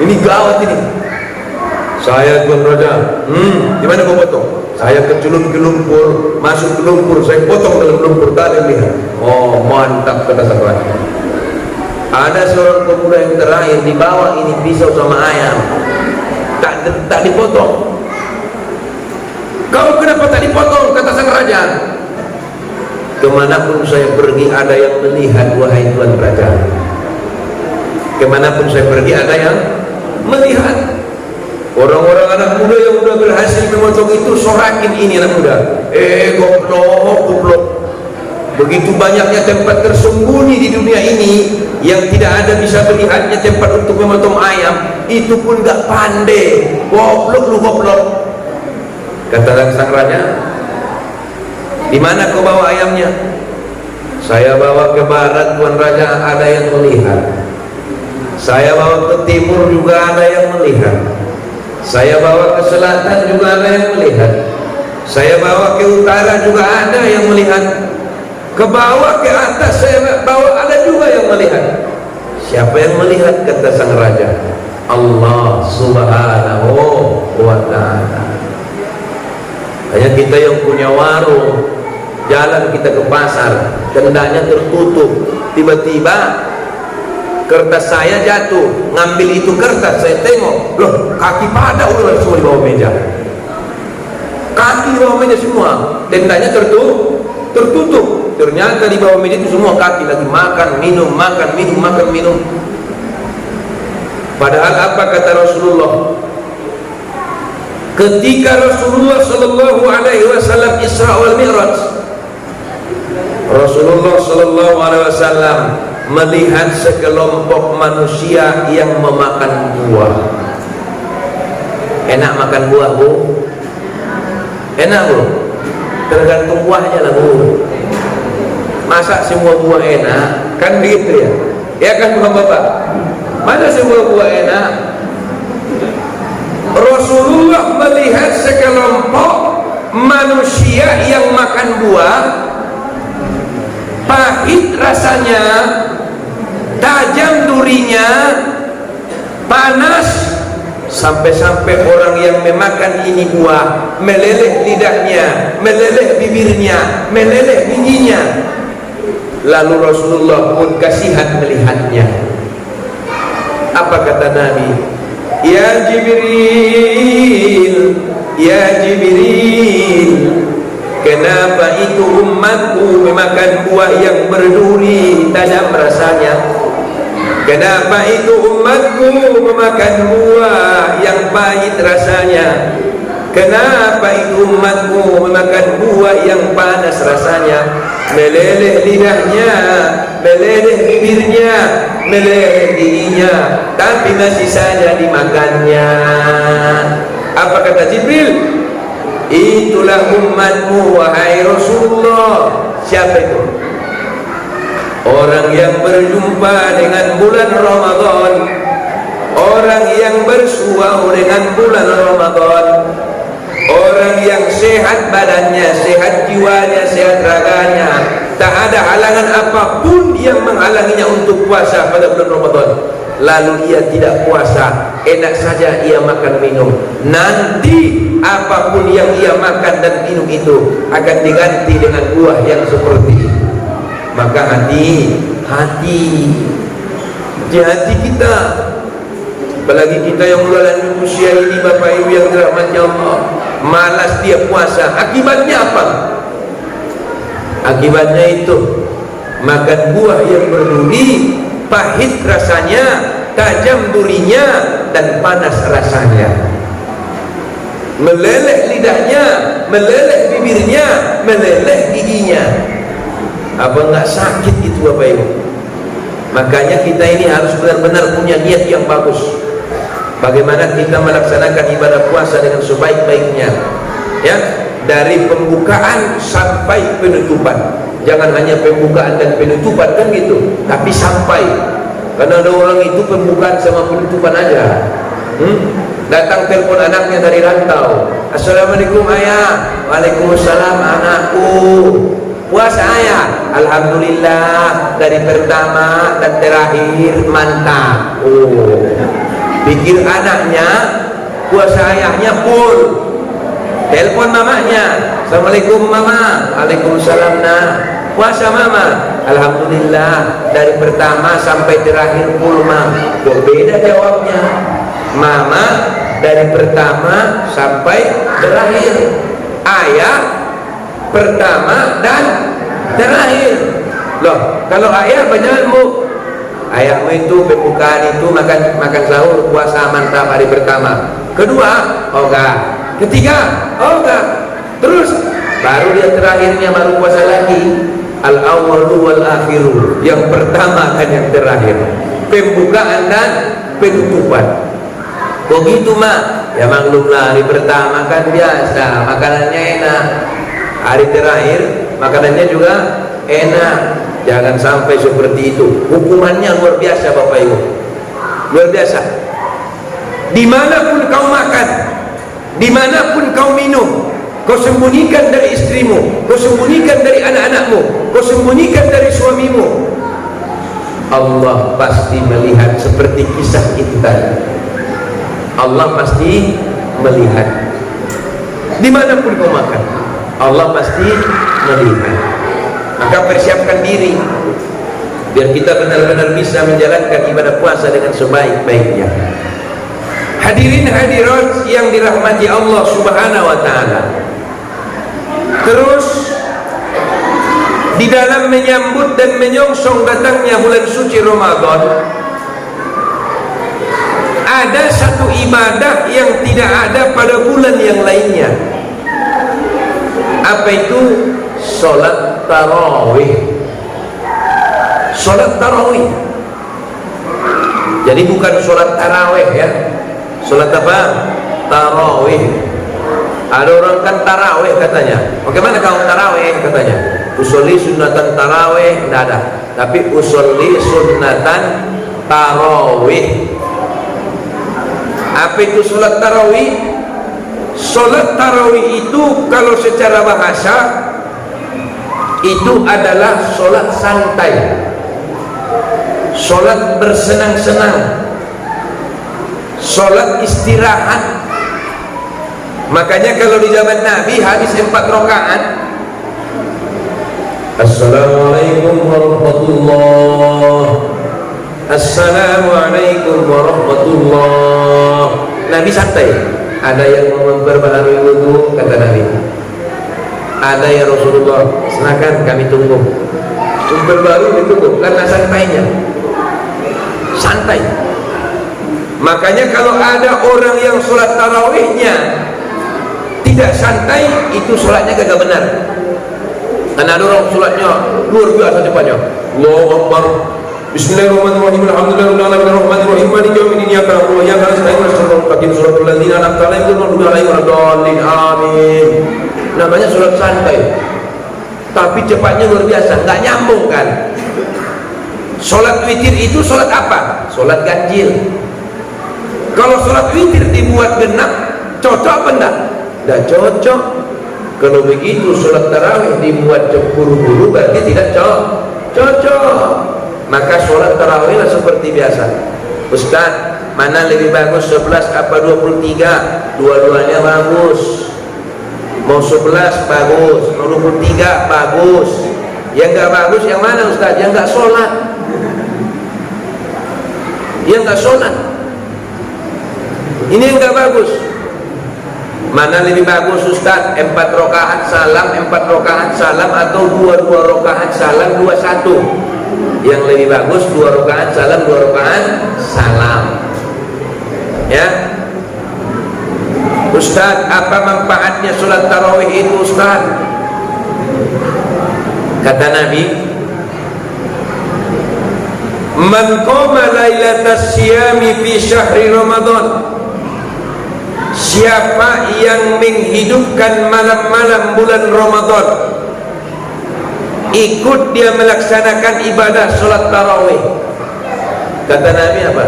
Ini gawat ini. Saya, Tuan Raja. Di mana kau potong? Saya keculun ke lumpur, masuk ke lumpur, saya potong dalam lumpur, tak ada yang lihat. Oh, mantap, kata sang raja. Ada seorang pemuda yang terakhir, dibawa ini pisau sama ayam, tak dipotong. Kau kenapa tak dipotong? Kata sang raja. Kemanapun saya pergi ada yang melihat, wahai Tuan Raja. Kemanapun saya pergi ada yang melihat. Orang-orang anak muda yang sudah berhasil memotong itu sorakin ini anak muda. Goblok. Begitu banyaknya tempat tersembunyi di dunia ini yang tidak ada bisa melihatnya tempat untuk memotong ayam, itu pun gak pandai. Goblok lu, goblok. Kata sang raja, di mana kau bawa ayamnya? Saya bawa ke barat, Tuan Raja, ada yang melihat. Saya bawa ke timur juga ada yang melihat. Saya bawa ke selatan juga ada yang melihat. Saya bawa ke utara juga ada yang melihat. Ke bawah, ke atas saya bawa ada juga yang melihat. Siapa yang melihat? Kata sang raja, Allah Subhanahu wa ta'ala. Hanya kita yang punya warung, jalan kita ke pasar, tendanya tertutup, tiba-tiba kertas saya jatuh, ngambil itu kertas, saya tengok, loh, kaki pada udah semua di bawah meja, kaki di bawah meja semua, tendanya tertutup, ternyata di bawah meja itu semua kaki lagi makan, minum, makan, minum, makan, minum. Padahal apa kata Rasulullah? Ketika Rasulullah Sallallahu Alaihi Wasallam Isra wal Mi'raj, Rasulullah Sallallahu Alaihi Wasallam melihat sekelompok manusia yang memakan buah. Enak makan buah, Bu? Enak, Bu? Tergantung buahnya lah, Bu. Masa semua buah enak? Kan gitu ya? Ya kan, Bapak? Masa semua buah enak? Rasulullah melihat sekelompok manusia yang makan buah, pahit rasanya, tajam durinya, panas, sampai-sampai orang yang memakan ini buah meleleh lidahnya, meleleh bibirnya, meleleh giginya. Lalu Rasulullah pun kasihan melihatnya. Apa kata Nabi? Ya Jibril, ya Jibril, kenapa itu umatku memakan buah yang berduri tajam rasanya? Kenapa itu umatku memakan buah yang pahit rasanya? Kenapa itu umatku memakan buah yang panas rasanya? meleleh lidahnya, meleleh bibirnya, meleleh giginya, tapi masih saja dimakannya. Apa kata Jibril? Itulah umatmu wahai Rasulullah. Siapa itu? Orang yang berjumpa dengan bulan Ramadan, orang yang bersuau dengan bulan Ramadan, orang yang sehat badannya, sehat jiwanya, sehat raganya, tak ada halangan apapun yang menghalanginya untuk puasa pada bulan Ramadan, lalu ia tidak puasa, enak saja ia makan minum, nanti apapun yang ia makan dan minum itu akan diganti dengan buah yang seperti itu. Maka hati-hati kita, apalagi kita yang mulai usia ini, Bapak Ibu yang dirahmati Allah, malas dia puasa. Akibatnya apa? Akibatnya itu makan buah yang berduri, pahit rasanya, tajam durinya, dan panas rasanya. Meleleh lidahnya, meleleh bibirnya, meleleh giginya. Apa enggak sakit itu Bapak Ibu? Makanya kita ini harus benar-benar punya niat yang bagus. Bagaimana kita melaksanakan ibadah puasa dengan sebaik-baiknya, ya, dari pembukaan sampai penutupan. Jangan hanya pembukaan dan penutupan kan gitu, tapi sampai. Karena ada orang itu pembukaan sama penutupan aja. Datang telepon anaknya dari rantau, assalamualaikum ayah. Waalaikumsalam anakku. Puasa ayah? Alhamdulillah, dari pertama dan terakhir mantap. Pikir anaknya puasa ayahnya full. Telepon mamanya, assalamualaikum mama. Waalaikumsalam nah. Puasa mama? Alhamdulillah, dari pertama sampai terakhir full mah. Kok beda jawabnya? Mama dari pertama sampai terakhir, ayah pertama dan terakhir. Loh, kalau ayah banyakmu, ayahmu itu pembukaan itu makan sahur, puasa mantap hari pertama, kedua enggak, ketiga enggak, terus baru dia terakhirnya baru puasa lagi. Al-awwalu wal akhiru, yang pertama kan yang terakhir, pembukaan dan penutupan. Begitu mah, ya maklumlah, hari pertama kan biasa makanannya enak, hari terakhir makanannya juga enak. Jangan sampai seperti itu. Hukumannya luar biasa Bapak Ibu, luar biasa. Dimanapun kau makan, dimanapun kau minum, kau sembunyikan dari istrimu, kau sembunyikan dari anak-anakmu, kau sembunyikan dari suamimu, Allah pasti melihat. Seperti kisah itu tadi, Allah pasti melihat. Dimanapun kau makan, Allah pasti melihat. Maka persiapkan diri biar kita benar-benar bisa menjalankan ibadah puasa dengan sebaik-baiknya. Hadirin hadirat yang dirahmati Allah Subhanahu wa taala. Terus di dalam menyambut dan menyongsong datangnya bulan suci Ramadan, ada satu ibadah yang tidak ada pada bulan yang lainnya. Apa itu? Sholat tarawih. Sholat tarawih. Jadi bukan sholat tarawih ya. Sholat apa? Tarawih. Ada orang kan tarawih katanya. Bagaimana kamu tarawih katanya? Usolli sunnatan tarawih, tidak ada. Tapi usolli sunnatan tarawih. Apa itu sholat tarawih? Sholat tarawih itu kalau secara bahasa itu adalah sholat santai, sholat bersenang-senang, sholat istirahat. Makanya kalau di zaman Nabi habis 4 rakaat, assalamualaikum warahmatullah, assalamualaikum warahmatullah, Nabi santai. Ada yang mau memperbaharui wudu, kata Nabi. Ada ya Rasulullah, silakan kami tunggu. Memperbarui ditunggu karena santainya, santai. Makanya kalau ada orang yang sholat tarawihnya tidak santai, itu sholatnya kagak benar. Dan ada orang sholatnya luar biasa cepatnya. Allahu Akbar. Bismillahirrahmanirrahim. Alhamdulillahirrahmanirrahim. Maliki yaumiddin. Iyyaka na'budu wa iyyaka nasta'in. Ihdinas siratal siratal ladzina an'amta 'alaihim ghairil maghdubi 'alaihim waladdallin. Amin. Namanya sholat santai. Tapi cepatnya luar biasa, enggak nyambung kan. Sholat witir itu sholat apa? Sholat ganjil. Kalau sholat witir dibuat genap, cocok apa enggak? Enggak cocok. Kalau begitu sholat tarawih dibuat buru-buru berarti tidak cocok. Maka sholat tarawih lah seperti biasa. Ustaz, mana lebih bagus 11 apa 23? Dua-duanya bagus. Mau 11 bagus, mau 23 bagus. Yang enggak bagus yang mana Ustaz? Yang enggak sholat. Yang enggak sholat. Ini yang enggak bagus. Mana lebih bagus Ustaz? 4 rakaat salam, 4 rakaat salam atau 2 rakaat salam, 2-1? Yang lebih bagus 2 rakaat salam, 2 rakaat salam. Ya. Ustaz, apa manfaatnya sholat tarawih itu Ustaz? Kata Nabi, man qama lailatas siyami fi syahri Ramadan, siapa yang menghidupkan malam-malam bulan Ramadan, ikut dia melaksanakan ibadah sholat tarawih, kata Nabi apa?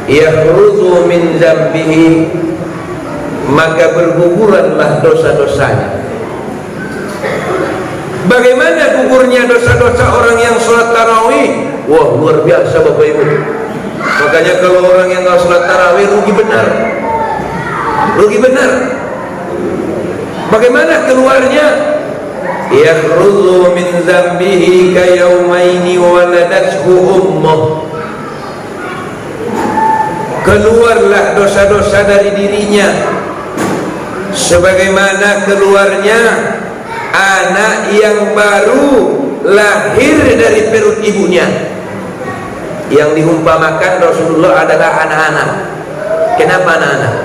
Yakhruju min zambihi, maka berguguranlah dosa-dosanya. Bagaimana gugurnya dosa-dosa orang yang sholat tarawih? Wah, luar biasa Bapak Ibu. Makanya kalau orang yang nggak sholat tarawih rugi benar. Rugi benar. Bagaimana keluarnya? Yakhruju min zambihi kayaumaini waladathu ummuh. Keluarlah dosa-dosa dari dirinya sebagaimana keluarnya anak yang baru lahir dari perut ibunya. Yang diumpamakan Rasulullah adalah anak-anak. Kenapa anak-anak?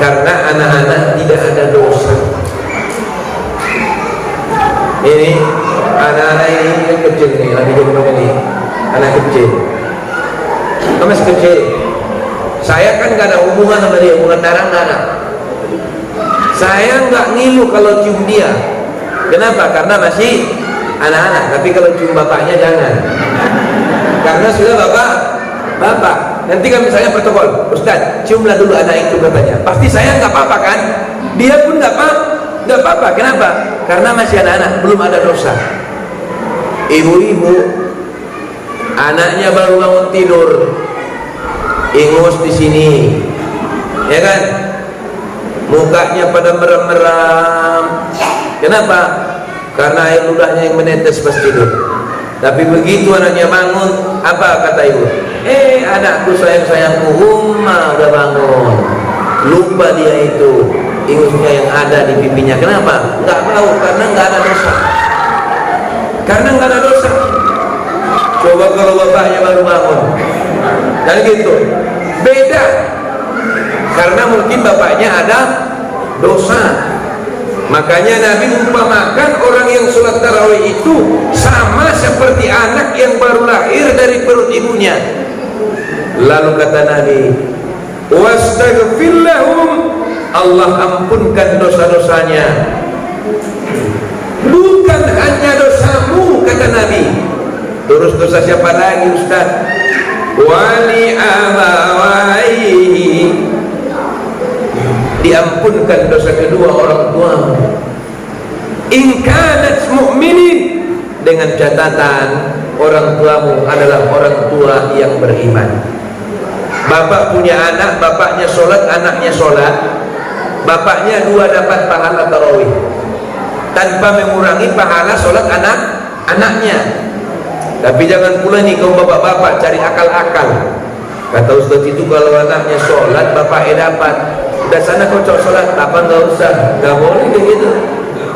Karena anak-anak tidak ada dosa. Ini anak-anak ini yang kecil nih, lagi gendong ini, anak kecil, masih kecil. Saya kan gak ada hubungan sama dia, hubungan darah gak ada. Saya nggak ngilu kalau cium dia. Kenapa? Karena masih anak-anak. Tapi kalau cium bapaknya jangan. Karena sudah bapak. Nanti kan misalnya protokol, Ustaz, ciumlah dulu anak itu katanya. Pasti saya nggak apa-apa kan? Dia pun nggak apa-apa. Kenapa? Karena masih anak-anak, belum ada dosa. Ibu-ibu, anaknya baru bangun tidur, ingus di sini, ya kan? Mukanya pada meram-meram. Kenapa? Karena air ludahnya yang menetes pas tidur. Tapi begitu anaknya bangun, apa kata ibu? Anakku sayang-sayangku, udah bangun. Lupa dia itu ingusnya yang ada di pipinya. Kenapa? Nggak tahu, karena nggak ada dosa. Karena nggak ada dosa. Coba kalau bapaknya baru bangun, dan gitu, beda. Karena mungkin bapaknya ada dosa. Makanya Nabi umpamakan orang yang sholat tarawih itu sama seperti anak yang baru lahir dari perut ibunya. Lalu kata Nabi, wastaghfir lahum, Allah ampunkan dosa-dosanya. Bukan hanya dosamu, kata Nabi. Terus dosa siapa lagi Ustaz? Wali abawaihi, diampunkan dosa kedua orang tuamu. In kanat mu'minin, dengan catatan orang tuamu adalah orang tua yang beriman. Bapak punya anak, bapaknya sholat, anaknya sholat, bapaknya 2 dapat pahala tarawih tanpa mengurangi pahala sholat anaknya. Tapi jangan pula nih kau bapak-bapak cari akal-akal. Kata Ustaz itu kalau anaknya sholat, bapaknya dapat. Udah sana kau cok sholat, apa nggak usah, nggak boleh kayak gitu.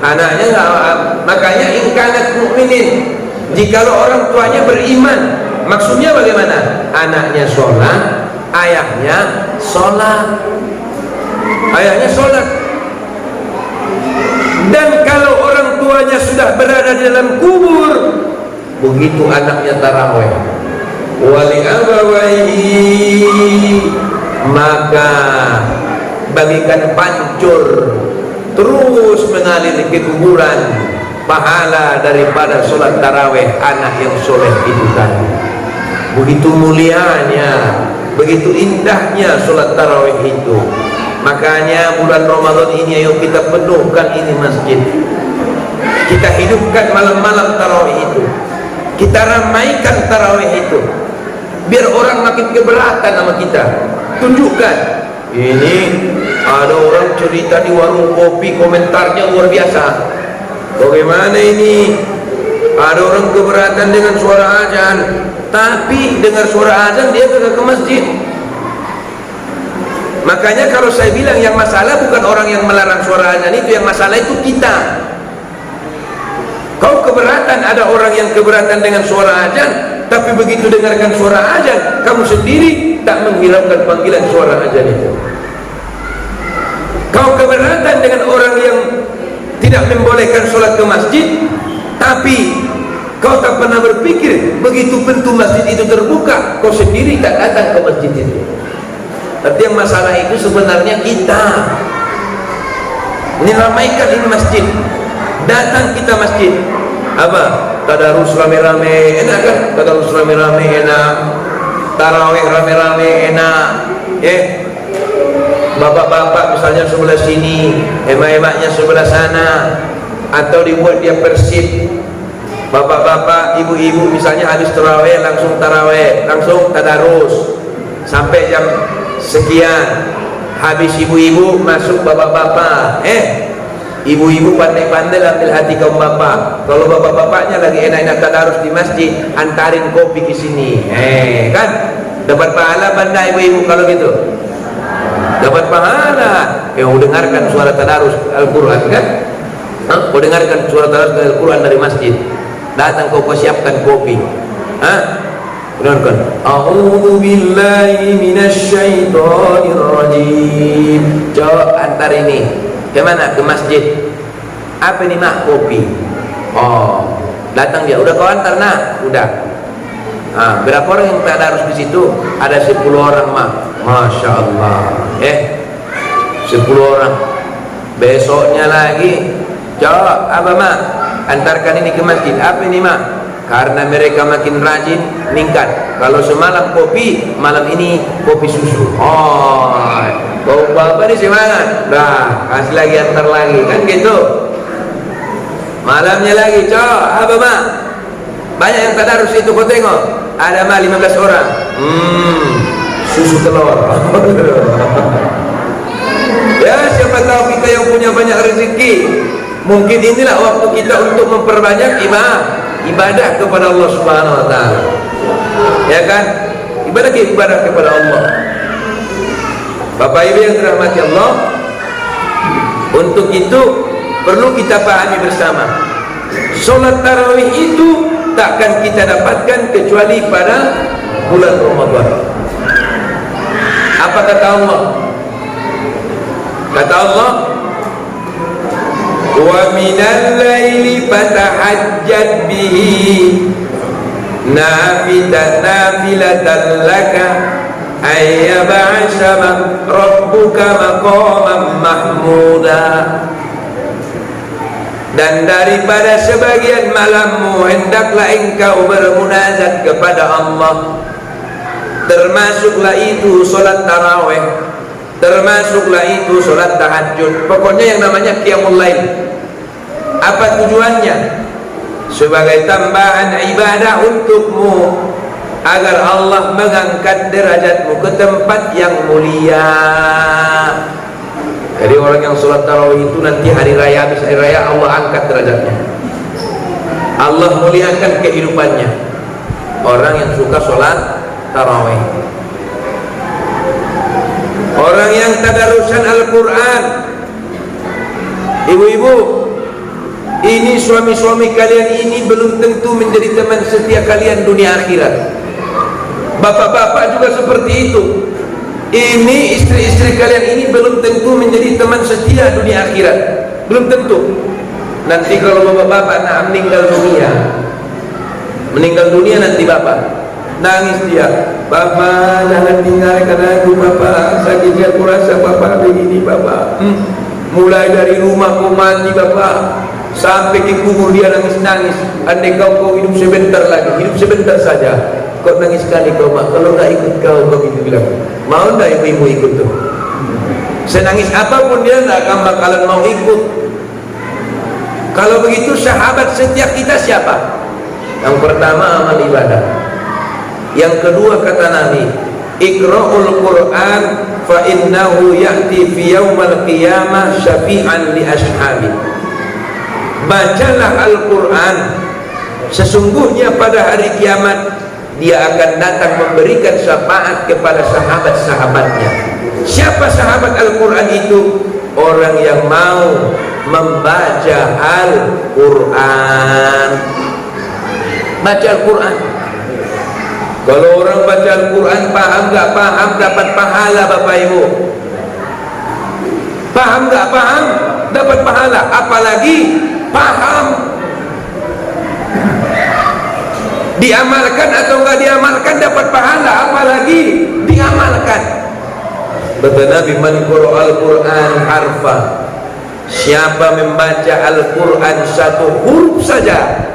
Anaknya nggak, makanya ingkanat mukminin. Jikalau orang tuanya beriman, maksudnya bagaimana? Anaknya sholat, ayahnya sholat, ayahnya sholat. Dan kalau orang tuanya berada di dalam kubur. Begitu anaknya tarawih, wali abawaihi, maka bagikan pancur terus mengalir ke kuburan pahala daripada sholat tarawih anak yang soleh itu tadi. Begitu mulianya, begitu indahnya sholat tarawih itu. Makanya bulan Ramadan ini ayo kita penuhkan ini masjid, kita hidupkan malam-malam tarawih itu, kita ramaikan tarawih itu, biar orang makin keberatan sama kita. Tunjukkan, ini ada orang cerita di warung kopi, komentarnya luar biasa. Bagaimana ini? Ada orang keberatan dengan suara azan, tapi dengar suara azan dia ke masjid. Makanya kalau saya bilang yang masalah bukan orang yang melarang suara azan itu, yang masalah itu kita. Kau keberatan, ada orang yang keberatan dengan suara azan, tapi begitu dengarkan suara azan, kamu sendiri tak menghiraukan panggilan suara azan itu. Kau keberatan dengan orang yang tidak membolehkan sholat ke masjid, tapi kau tak pernah berpikir begitu pintu masjid itu terbuka, kau sendiri tak datang ke masjid itu. Tapi yang masalah itu sebenarnya kita. Ini ramaikan ini masjid, datang kita masjid. Apa? Tadarus rame-rame enak kan? Tadarus rame-rame enak, tarawih rame-rame enak. Bapak-bapak misalnya sebelah sini, emak-emaknya sebelah sana, atau dibuat dia persib. Bapak-bapak, ibu-ibu misalnya habis tarawih langsung tadarus sampai jam sekian. Habis ibu-ibu masuk bapak-bapak. Ibu-ibu pandai-pandai ambil hati kaum bapak. Kalau bapak-bapaknya lagi enak-enak tadarus di masjid, antarin kopi ke sini. Kan dapat pahala pandai ibu-ibu kalau gitu. Dapat pahala. Dengarkan suara tadarus Al-Quran kan? Kau dengarkan suara tadarus Al-Quran dari masjid, datang kau siapkan kopi. Dengarkan. A'udzu billahi minasyaitonir rajim. Coba antar ini ke mana? Ke masjid. Apa ini mak? Kopi. Datang dia. Udah kau antar nak? Udah. Berapa orang yang tadarus di situ? Ada 10 orang mak. Masya Allah. 10 orang. Besoknya lagi. Coba apa mak? Antarkan ini ke masjid. Apa ini mak? Karena mereka makin rajin, meningkat. Kalau semalam kopi, malam ini kopi susu. Kau bapak ini semangat. Dah, kasih lagi, antar lagi. Kan gitu. Malamnya lagi, coba apa mak? Banyak yang tadarus itu, kau tengok. Ada mah 15 orang. Susu telur. Ya, siapa tahu kita yang punya banyak rezeki, mungkin inilah waktu kita untuk memperbanyak ibadah kepada Allah Subhanahu wa taala. Ya kan? Ibadah kepada Allah. Bapak Ibu yang dirahmati Allah, untuk itu perlu kita pahami bersama. Salat tarawih itu takkan kita dapatkan kecuali pada bulan Ramadan. Apa kata Allah? Kata Allah, wa minal laili fatahajjat bihi nafilatan laka ayyab'asama rabbuka maqaman mahmuda. Dan daripada sebagian malammu hendaklah engkau bermunajat kepada Allah, termasuklah itu solat tarawih, termasuklah itu solat tahajud. Pokoknya yang namanya qiyamul lail. Apa tujuannya? Sebagai tambahan ibadah untukmu, agar Allah mengangkat derajatmu ke tempat yang mulia. Jadi orang yang sholat tarawih itu nanti hari raya, habis hari raya Allah angkat derajatnya, Allah muliakan kehidupannya. Orang yang suka sholat tarawih, orang yang tadarusan Al-Quran. Ibu-ibu, ini suami-suami kalian ini belum tentu menjadi teman setia kalian dunia akhirat. Bapak-bapak juga seperti itu. Ini istri-istri kalian ini belum tentu menjadi teman setia dunia akhirat, belum tentu. Nanti kalau bapak-bapak nak meninggal dunia nanti bapak nangis dia, bapak jangan tinggalkan aku bapak, sakitnya aku rasa bapak begini bapak. Mulai dari rumah kau mati bapak sampai ke kubur dia nangis-nangis. Andai kau hidup sebentar lagi, hidup sebentar saja, kau nangis sekali kau mak, kalau tak ikut kau gitu bilang. Mau tak ibu-ibu ikut tuh? Senangis apapun dia tak akan bakalan mau ikut. Kalau begitu sahabat setiap kita siapa? Yang pertama amal ibadah. Yang kedua kata Nabi, Iqra'ul Qur'an fa innahu ya'ti fi yaumal qiyamah syafi'an li ashabi. Bacalah Al-Qur'an, sesungguhnya pada hari kiamat dia akan datang memberikan syafaat kepada sahabat-sahabatnya. Siapa sahabat Al-Qur'an itu? Orang yang mau membaca Al-Qur'an. Baca Al-Quran. Kalau orang baca Al-Quran paham gak paham dapat pahala Bapak Ibu. Paham gak paham dapat pahala. Apalagi paham, diamalkan atau gak diamalkan dapat pahala. Apalagi diamalkan. Kata Nabi, man qara'a Al-Quran harfa, siapa membaca Al-Quran satu huruf saja,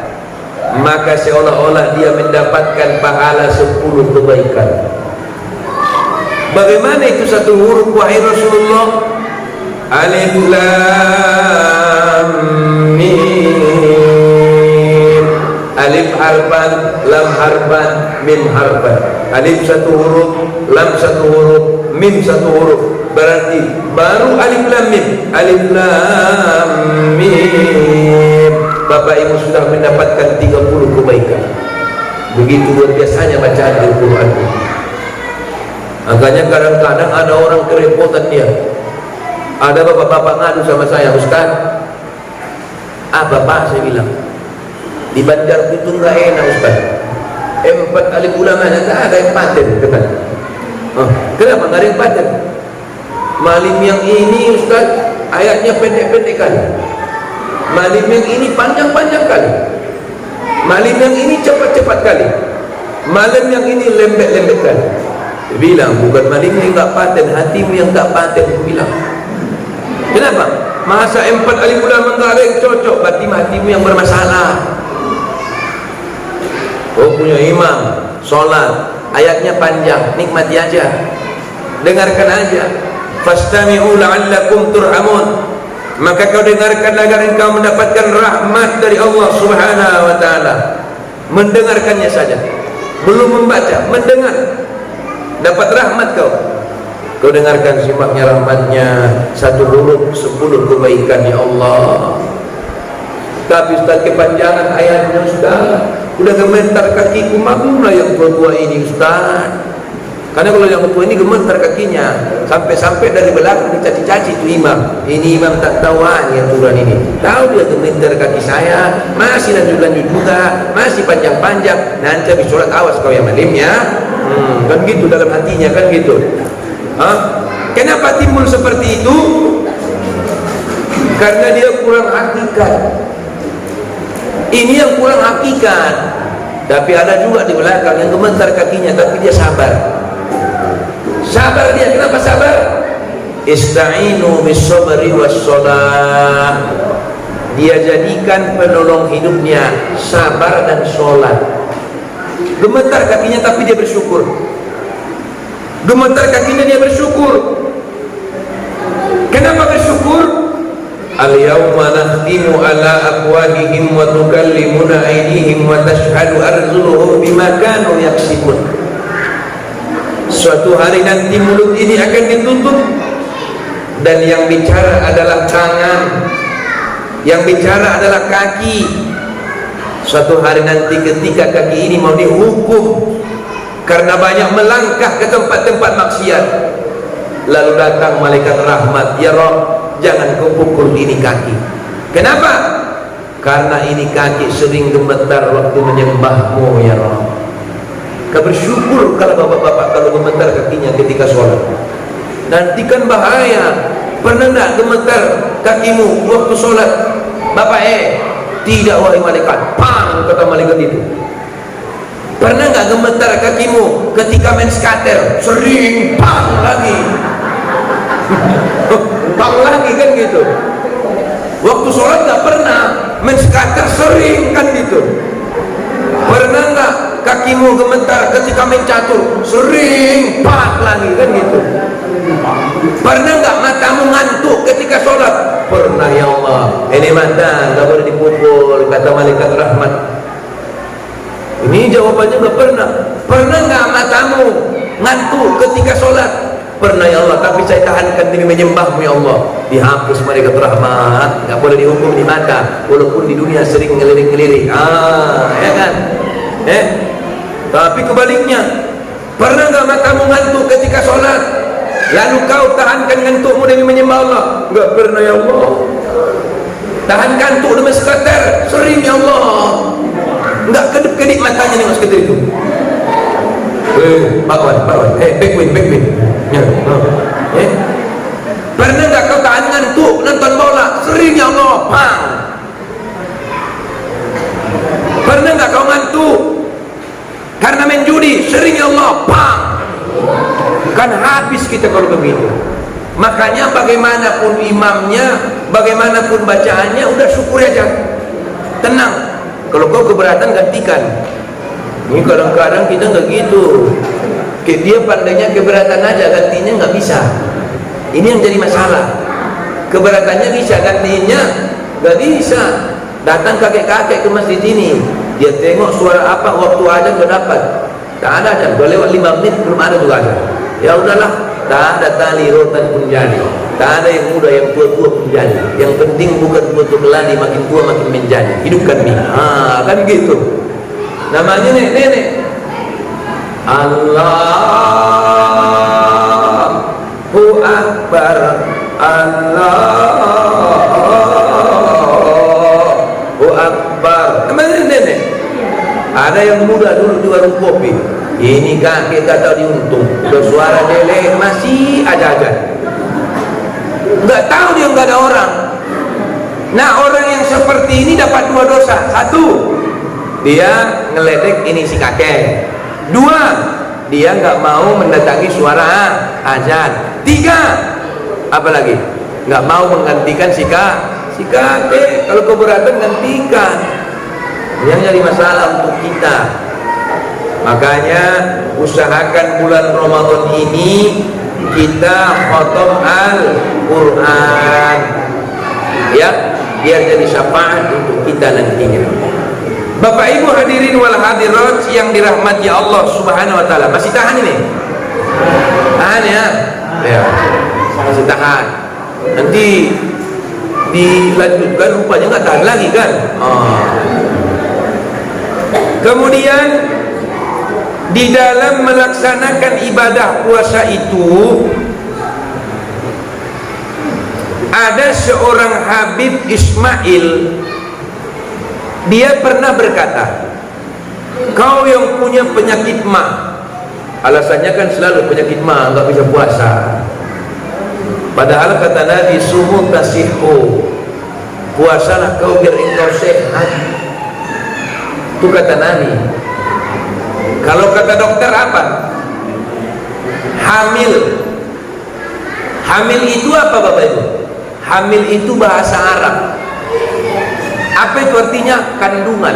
maka seolah-olah dia mendapatkan pahala 10 kebaikan. Bagaimana itu satu huruf wahai Rasulullah? Alif lam mim. Alif harfan, lam harfan, mim harfan. Alif satu huruf, lam satu huruf, mim satu huruf. Berarti baru alif lam mim. Alif lam mim. Bapak Ibu sudah mendapatkan 30 kebaikan. Begitu luar biasanya bacaan Al-Quran. Makanya kadang-kadang ada orang kerepotan dia. Ada bapak-bapak ngadu sama saya, Ustaz, Bapak, saya bilang, di Banjar itu enggak enak Ustaz. 4 alim ulama tak ada yang paten, katanya. Kenapa enggak ada yang paten? Malim yang ini Ustaz ayatnya pendek-pendek kali. Malim yang ini panjang-panjang kali. Malim yang ini cepat-cepat kali. Malim yang ini lembek-lembek kali. Dia bilang, bukan malim yang enggak paten, hatimu yang enggak paten. Dia bilang, kenapa? Masa 4 alim ulama enggak ada yang cocok, berarti hatimu yang bermasalah. Oh, punya imam sholat ayatnya panjang, nikmati aja, dengarkan aja. Fastami'u la'allakum turhamun. Maka kau dengarkan agar engkau mendapatkan rahmat dari Allah Subhanahu wa ta'ala. Mendengarkannya saja, belum membaca, mendengar, dapat rahmat kau. Kau dengarkan simaknya rahmatnya, satu huruf 10 kebaikan ya Allah. Tapi Ustaz kepanjangan ayatnya Ustaz, udah gemetar kakiku. Maklumlah yang tua-tua ini Ustaz, karena kalau yang tua ini gemetar kakinya, sampai-sampai dari belakang dicaci-caci itu imam. Ini imam tak tahu ya aturan ini. Tahu dia gemetar kaki saya, masih lanjut-lanjut juga, masih panjang-panjang. Nanti habis sholat awas kau yang malimnya. Kan gitu dalam hatinya, kan gitu. Kenapa timbul seperti itu? Karena dia kurang hakikat. Ini yang kurang hakikat. Tapi ada juga di belakang yang gemetar kakinya, tapi dia sabar. Sabar dia, kenapa sabar? Ista'inu bis-sabri was-shalah. Dia jadikan penolong hidupnya sabar dan sholat. Gemetar kakinya tapi dia bersyukur. Gemetar kakinya dia bersyukur. Kenapa bersyukur? Al-yawma nakhtimu ala afwahihim wa tukallimuna aydihim wa tashhadu arjuluhum bima kanu yaksibun. Suatu hari nanti mulut ini akan ditutup dan yang bicara adalah tangan, yang bicara adalah kaki. Suatu hari nanti ketika kaki ini mau dihukum karena banyak melangkah ke tempat-tempat maksiat, lalu datang malaikat rahmat, ya Rabb, jangan kau pukul ini kaki. Kenapa? Karena ini kaki sering gemetar waktu menyembahmu ya Rabb. Kau bersyukur kalau bapak-bapak kalau gemetar kakinya ketika sholat. Nanti kan bahaya. Pernah tak gemetar kakimu waktu sholat? Bapak tidak wahai malaikat. Pang, kata malaikat itu. Pernah nggak gemetar kakimu ketika main skater? Sering. Pang lagi. Pang lagi kan gitu. Waktu sholat nggak pernah, main skater sering kan gitu. Pernah nggak kakimu gemetar ketika main catur? Sering. Pang lagi kan gitu. Pernah nggak matamu ngantuk ketika sholat? Pernah ya Allah. Ini mata nggak boleh dipukul, kata malaikat rahmat. Ini jawabannya nggak pernah. Pernah nggak matamu ngantuk ketika sholat? Pernah ya Allah, tapi saya tahankan demi menyembahmu ya Allah. Dihapus malaikat rahmat. Nggak boleh dihukum di mata, walaupun di dunia sering ngelirik-ngelirik. Ya kan? Tapi kebaliknya, pernah nggak matamu ngantuk ketika sholat? Lalu kau tahankan ngantukmu demi menyembah Allah? Enggak pernah ya Allah. Tahan ngantuk demi skater? Sering ya Allah. Enggak kedip-kedip matanya nih mas skater itu. Bakwan. Backwin. Pernah enggak kau tahan ngantuk nonton bola? Sering ya Allah. Pang. Pernah enggak kau ngantuk karena main judi? Sering ya Allah. Pang. Kan habis kita kalau begitu. Makanya bagaimanapun imamnya, bagaimanapun bacaannya, udah syukur aja, tenang. Kalau kau keberatan gantikan. Ini kadang-kadang kita nggak gitu. Dia pandainya keberatan aja, gantinya nggak bisa. Ini yang jadi masalah. Keberatannya bisa, gantinya nggak bisa. Datang kakek-kakek ke masjid ini, dia tengok suara apa waktu aja nggak dapat. Tak ada aja, udah lewat 5 menit belum ada juga aja. Ya udahlah, tak ada tali rotan pun jadi, tak ada yang muda yang tua-tua pun jadi. Yang penting bukan tua-tua melani, makin tua makin menjadi. Hidupkan nih, kan gitu. Namanya nenek. Allahu Akbar, Allahu Akbar. Namanya nenek. Ada yang muda dulu di warung kopi. Ini kakek tak tahu diuntung. Udah suara dele masih aja. Nggak tahu dia nggak ada orang. Nah orang yang seperti ini dapat 2 dosa. 1, dia ngeledek ini si kakek. 2, dia nggak mau mendatangi suara azan. 3, apa lagi? Nggak mau menggantikan si kakek. Kalau keberatan gantikan. Yang jadi masalah untuk kita. Makanya usahakan bulan Ramadan ini kita khatam Al-Quran, ya, biar jadi syafaat untuk kita nantinya. Bapak Ibu hadirin wal hadirat yang dirahmati Allah Subhanahu wa taala. Masih tahan ini? Tahan ya? Ya. Masih tahan. Nanti dilanjutkan rupanya nggak tahan lagi kan? Kemudian di dalam melaksanakan ibadah puasa itu ada seorang Habib Ismail. Dia pernah berkata, kau yang punya penyakit ma. Alasannya kan selalu penyakit ma, nggak bisa puasa. Padahal kata Nabi, sumu tasihu, puasalah kau biar engkau sehat. Itu kata Nabi. Kalau kata dokter apa? Hamil. Hamil itu apa Bapak Ibu? Hamil itu bahasa Arab. Apa itu artinya? Kandungan.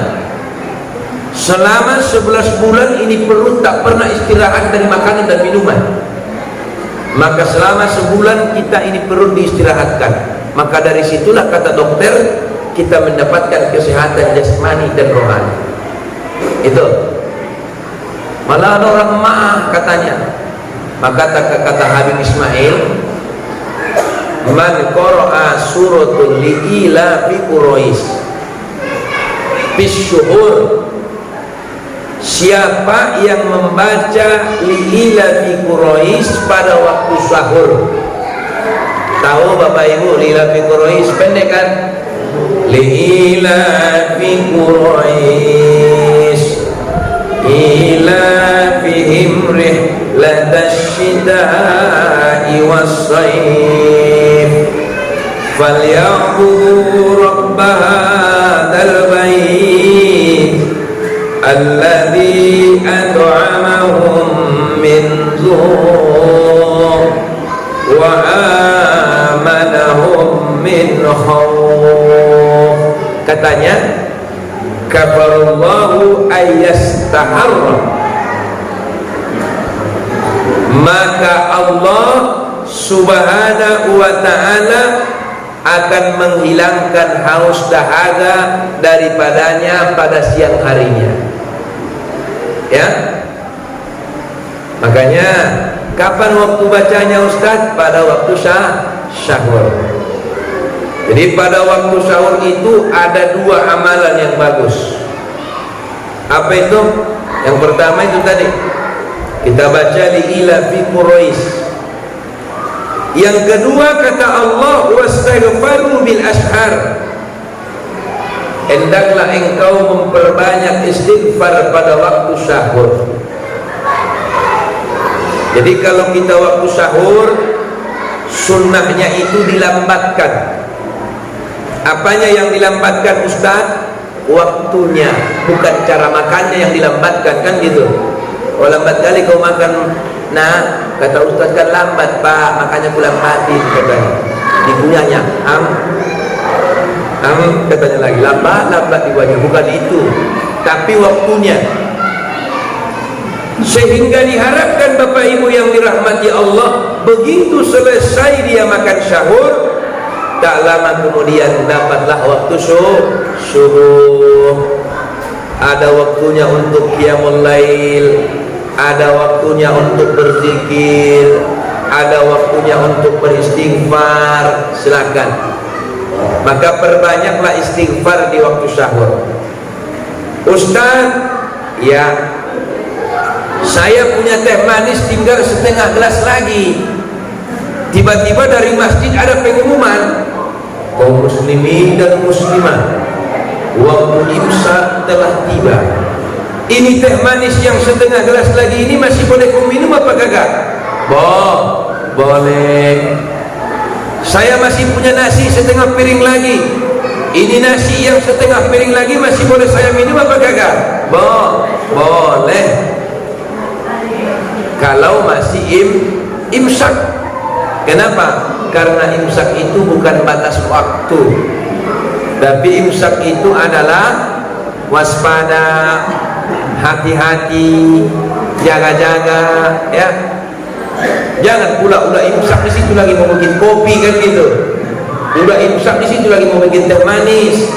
Selama 11 bulan ini perut tak pernah istirahat dari makanan dan minuman. Maka selama sebulan kita ini perlu diistirahatkan. Maka dari situlah kata dokter, kita mendapatkan kesehatan jasmani dan rohani. Itu malah ada orang maaf katanya. Maka kata Habib Ismail, man qara'a suratul li'ila fi Quraish bisyuhur, siapa yang membaca li'ila fi Quraish pada waktu sahur. Tahu Bapak Ibu li'ila fi Quraish pendek kan? Li'ila fi Quraish ila fihim rihlatash shita'i was-sayf falyaqudu rabb hadzal bait alladzi at'amahum min ju' wa amanahum min khauf. Katanya, kafarallahu ayyastaharra, maka Allah subhanahu wa ta'ala akan menghilangkan haus dahaga daripadanya pada siang harinya. Ya, makanya kapan waktu bacanya Ustaz? Pada waktu sahur. Jadi pada waktu sahur itu ada dua amalan yang bagus. Apa itu? Yang pertama itu tadi kita baca li ila fi Quraisy. Yang kedua kata Allah, wastaghfiru bil ashar, hendaklah engkau memperbanyak istighfar pada waktu sahur. Jadi kalau kita waktu sahur, sunnahnya itu dilambatkan. Apanya yang dilambatkan Ustaz? Waktunya, bukan cara makannya yang dilambatkan, kan gitu. Oh, lambat kali kau makan. Nah, kata Ustaz, kan lambat Pak, makanya aku lambatin, katanya. Dikunyahnya katanya lagi, lambat dikunyahnya. Bukan itu, tapi waktunya. Sehingga diharapkan Bapak Ibu yang dirahmati Allah, begitu selesai dia makan sahur, tak lama kemudian dapatlah waktu subuh. Ada waktunya untuk qiyamul lail, ada waktunya untuk berzikir, ada waktunya untuk beristighfar. Silakan. Maka perbanyaklah istighfar di waktu sahur. Ustaz, ya, saya punya teh manis tinggal setengah gelas lagi. Tiba-tiba dari masjid ada pengumuman, kaum muslimin dan muslimah, waktu imsak telah tiba. Ini teh manis yang setengah gelas lagi ini masih boleh kau minum apa kagak? Boleh. Saya masih punya nasi setengah piring lagi. Ini nasi yang setengah piring lagi masih boleh saya minum apa kagak? Boleh. Kalau masih imsak. Kenapa? Karena imsak itu bukan batas waktu, tapi imsak itu adalah waspada, hati-hati, jaga-jaga, ya. Jangan pula udah imsak di situ lagi mau bikin kopi, kan gitu. Udah imsak di situ lagi mau bikin teh manis.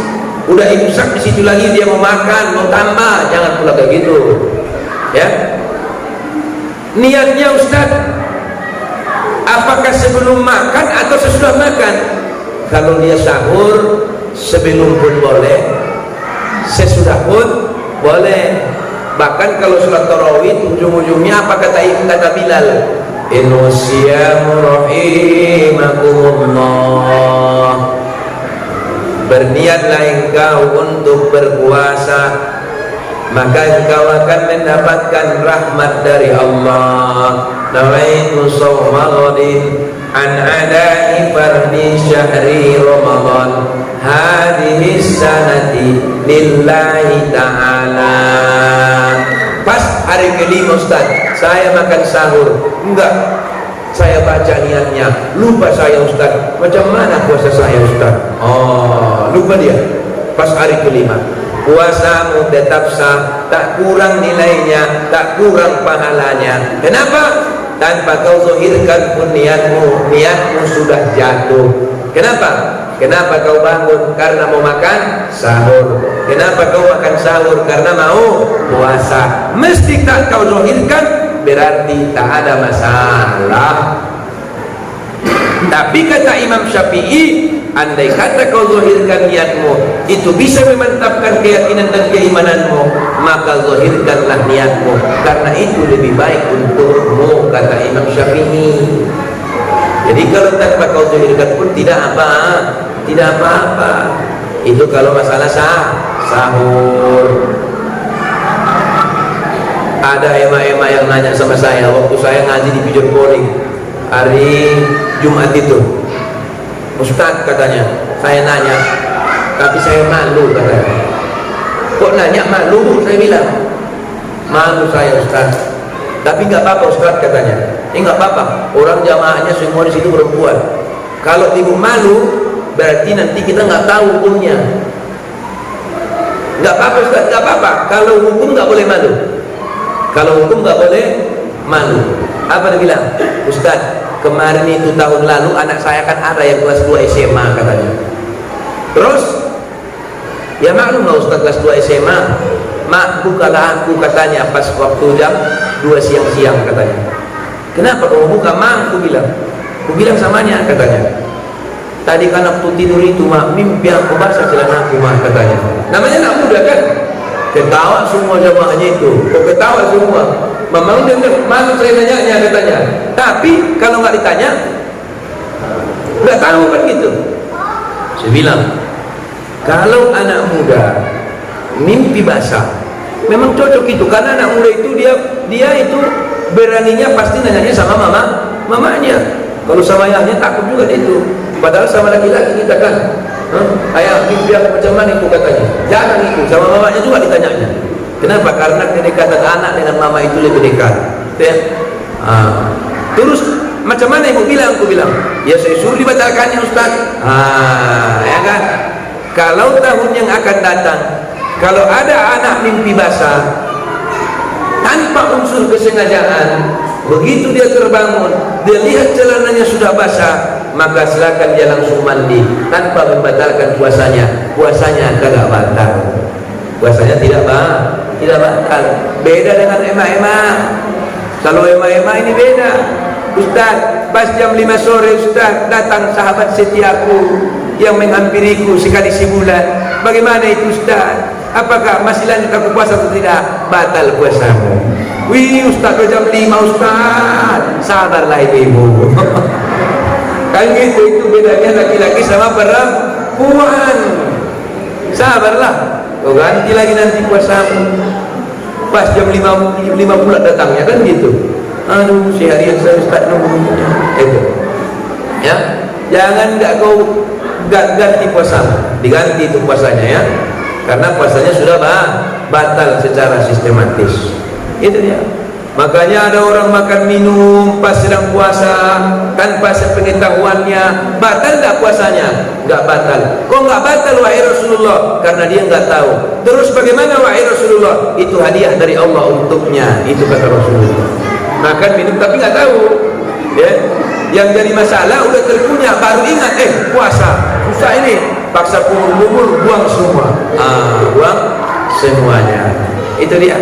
Udah imsak di situ lagi dia mau makan, mau tambah. Jangan pula kayak gitu. Ya. Niatnya Ustaz, apakah sebelum makan atau sesudah makan? Kalau dia sahur, sebelum pun boleh, sesudah pun boleh. Bahkan kalau sholat tarawih, ujung-ujungnya apa kata Bilal? Inusyamu rahimakumullah, berniatlah engkau untuk berpuasa, maka engkau akan mendapatkan rahmat dari Allah. Nawaitu shawma ghadin an adai fardi syahri Ramadan hadhihi sanati lillahi ta'ala. Pas hari kelima Ustaz, saya makan sahur, enggak, saya baca niatnya, lupa saya Ustaz. Macam mana puasa saya Ustaz? Oh, lupa dia. Pas hari kelima, puasamu tetap sah, tak kurang nilainya, tak kurang pahalanya. Kenapa? Tanpa kau zahirkan pun niatmu sudah jatuh. Kenapa? Kenapa kau bangun? Karena mau makan sahur. Kenapa kau makan sahur? Karena mau puasa. Mesti tak kau zahirkan, berarti tak ada masalah. Tapi kata Imam Syafi'i, andai kata kau zahirkan niatmu, itu bisa memantapkan keyakinan dan keimananmu, maka zahirkanlah niatmu, karena itu lebih baik untukmu, kata Imam Syafi'i. Jadi kalau tanpa kau zahirkan pun tidak apa-apa. Itu kalau masalah sahur. Ada ema-ema yang nanya sama saya waktu saya ngaji di Pigeon Bowling hari Jumat itu. Ustaz, katanya, saya nanya, tapi saya malu katanya. Kok nanya malu? Saya bilang malu saya Ustaz. Tapi nggak apa-apa Ustaz katanya. Ini nggak apa-apa. Orang jamaahnya semua di situ perempuan. Kalau ibu malu, berarti nanti kita nggak tahu hukumnya. Nggak apa-apa Ustaz, nggak apa-apa. Kalau hukum nggak boleh malu. Kalau hukum nggak boleh malu. Apa dia bilang? Ustaz, kemarin itu tahun lalu anak saya kan ada yang kelas 2 SMA katanya. Terus ya maklum lah Ustaz kelas 2 SMA. Mak, bukalah aku katanya pas waktu jam 2 siang-siang katanya. Kenapa kamu buka? Mak, aku bilang samanya katanya. Tadi kan waktu tidur itu mak, mimpi aku basah celana aku mak katanya. Namanya anak muda kan? Ketawa semua jamaahnya itu. Kok ketawa semua? Memang dengar, malu saya nanya katanya. Tapi kalau nggak ditanya, nggak tahu kan gitu. Saya bilang, kalau anak muda mimpi basah, memang cocok itu karena anak muda itu dia itu beraninya pasti nanyanya sama mamanya. Kalau sama ayahnya takut juga dia itu. Padahal sama laki-laki kita kan, ayah mimpi aku macam mana itu katanya. Jangan itu, sama mamanya juga ditanyanya. Kenapa? Karena kedekatan anak dengan mama itu lebih dekat. Ya? Terus macam mana ibu bilang? Aku bilang, ya saya suruh dibatalkannya Ustaz. Ya kan? Kalau tahun yang akan datang, kalau ada anak mimpi basah tanpa unsur kesengajaan, begitu dia terbangun, dia lihat celananya sudah basah, maka silakan dia langsung mandi tanpa membatalkan puasanya. Puasanya tidak batal. Puasanya tidak batal. Beda dengan emak-emak. Kalau emak-emak ini beda. Ustaz, pas jam 5 sore Ustaz datang sahabat setiaku yang menghampiriku sekali sebulan. Bagaimana itu Ustaz? Apakah masih lanjut aku puasa atau tidak? Batal puasamu. Wih Ustaz, ke jam 5 Ustaz. Sabarlah ibu. Kan gitu, itu bedanya laki-laki sama perempuan. Sabarlah. Kau ganti lagi nanti puasamu. Pas jam 5 pula datangnya kan gitu. Aduh, seharian saya Ustaz nunggunya. Itu. Ya. Jangan enggak kau ganti puasa, diganti itu puasanya ya, karena puasanya sudah batal secara sistematis. Itu dia. Makanya ada orang makan minum pas sedang puasa tanpa sepengetahuannya, batal tidak puasanya? Enggak batal. Kok enggak batal wahai Rasulullah? Karena dia enggak tahu. Terus bagaimana wahai Rasulullah? Itu hadiah dari Allah untuknya, itu kata Rasulullah. Makan minum tapi enggak tahu. Ya. Yang jadi masalah udah terpunya baru ingat puasa susah ini, paksa kumur-kumur buang semua, buang semuanya. Itu dia.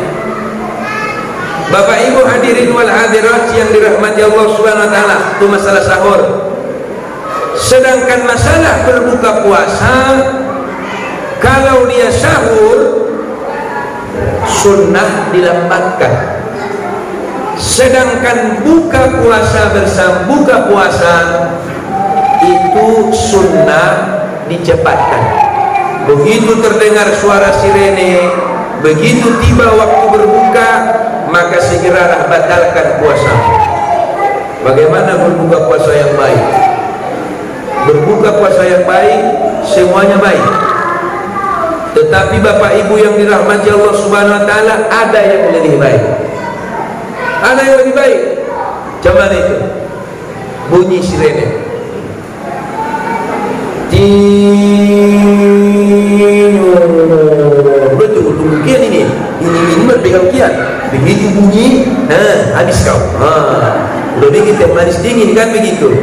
Bapak Ibu hadirin wal hadirat yang dirahmati Allah Subhanahu wa taala, itu masalah sahur. Sedangkan masalah berbuka puasa, kalau dia sahur sunnah dilambatkan. Sedangkan buka puasa itu sunnah dicepatkan. Begitu terdengar suara sirene, begitu tiba waktu berbuka, maka segeralah batalkan puasa. Bagaimana berbuka puasa yang baik? Berbuka puasa yang baik, semuanya baik. Tetapi Bapak Ibu yang dirahmati Allah Subhanahu wa taala, ada yang lebih baik. Ada yang lebih baik. Coba itu bunyi sirene. Betul, demikian ini berpegang kian. Begitu bunyi, habis kau. Udah bikin teh manis dingin kan begitu.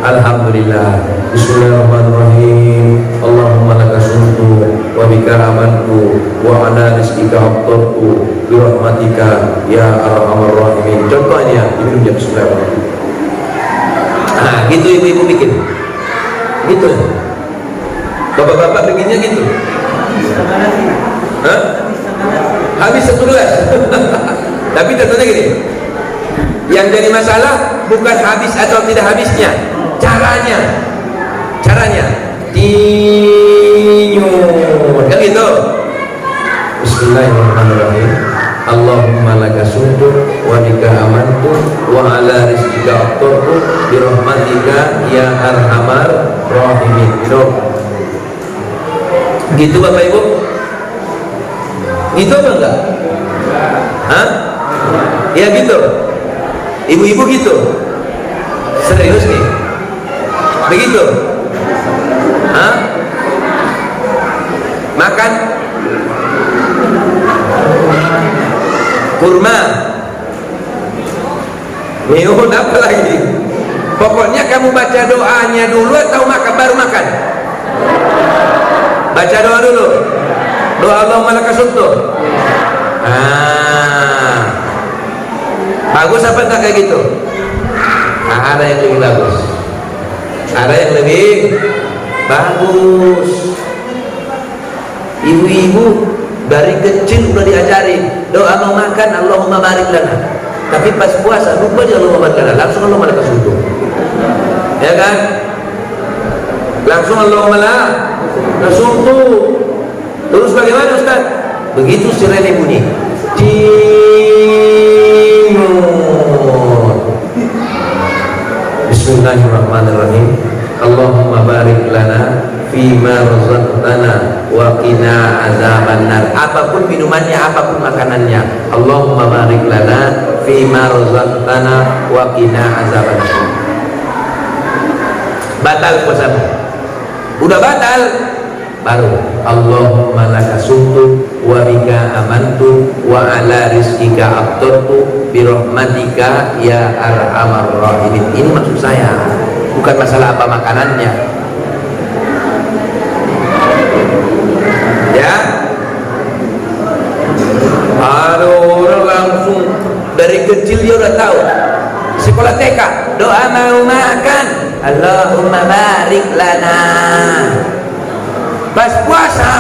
Alhamdulillah. Bismillahirrahmanirrahim. Allahumma laka sumtu wa bika amantu wa ala rizqika aftartu bi rahmatika ya arhamar rahimin. Contohnya diminum jam 9. Gitu ibu-ibu bikin. Gitu. Bapak-bapak bikinnya gitu. Habis 1 gelas. Tapi tentunya gini. Yang jadi masalah bukan habis atau tidak habisnya, caranya. Tinyur kan gitu. Bismillahirrahmanirrahim. Allahumma laka sumtu wa bika amantu wa ala rizqika aftartu bi rahmatika ya arhamar rahimin. Gitu Bapak Ibu? Gitu apa enggak? Hah? Ya gitu. Ibu-ibu gitu. Serius nih? Begitu? Hah? Makan kurma, mihun, apa lagi? Pokoknya kamu baca doanya dulu atau makan baru makan? Baca doa dulu. Doa Allahumma laka sumtu. Bagus apa enggak kayak gitu? Ada yang lebih bagus. Ada yang lebih bagus. Ibu-ibu dari kecil udah diajarin doa mau makan Allahumma barik lana, tapi pas puasa lupa dia Allahumma barik lana, langsung Allahumma laka sumtu, ya kan? Langsung Allahumma laka sumtu. Terus bagaimana Ustaz? Begitu sirene bunyi Bismillahirrahmanirrahim. Allahumma barik lana fima razaqtana wa qina azabannar. Apapun minumannya, apapun makanannya, Allahumma barik lana fima razaqtana wa qina azabannar. Batal puasamu. Udah batal, baru Allahumma laka sumtu wa bika amantu wa ala rizqika aftartu bi rahmatika ya arhamar rahimin. Ini maksud saya, bukan masalah apa makanannya. Ya, ada orang langsung dari kecil dia udah tahu. Sekolah TK, doa mau makan Allahumma barik lana. Pas puasa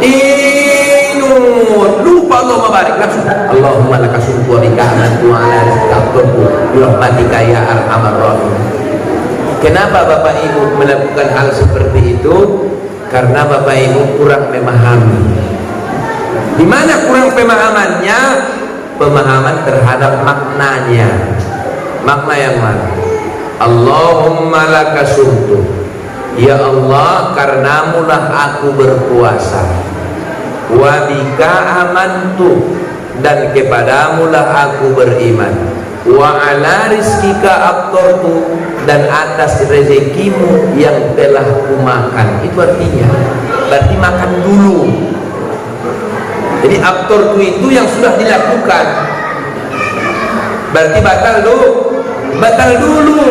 inut lupa Allahumma barik, langsung Allahumma laka sumtu wa bika amantu wa ala rizqika aftartu bi rahmatika ya arhamar rahimin. Kenapa Bapak Ibu melakukan hal seperti itu? Karena Bapak Ibu kurang memahami. Di mana kurang pemahamannya? Pemahaman terhadap maknanya. Makna yang mana? Allahumma laka sumtu, ya Allah, karenamulah aku berpuasa. Wa bika amantu, dan kepadamulah aku beriman. Wa ala rizqika aftartu, dan atas rezekimu yang telah kumakan. Itu artinya berarti makan dulu. Jadi aftartu itu yang sudah dilakukan, berarti batal dulu. Batal dulu.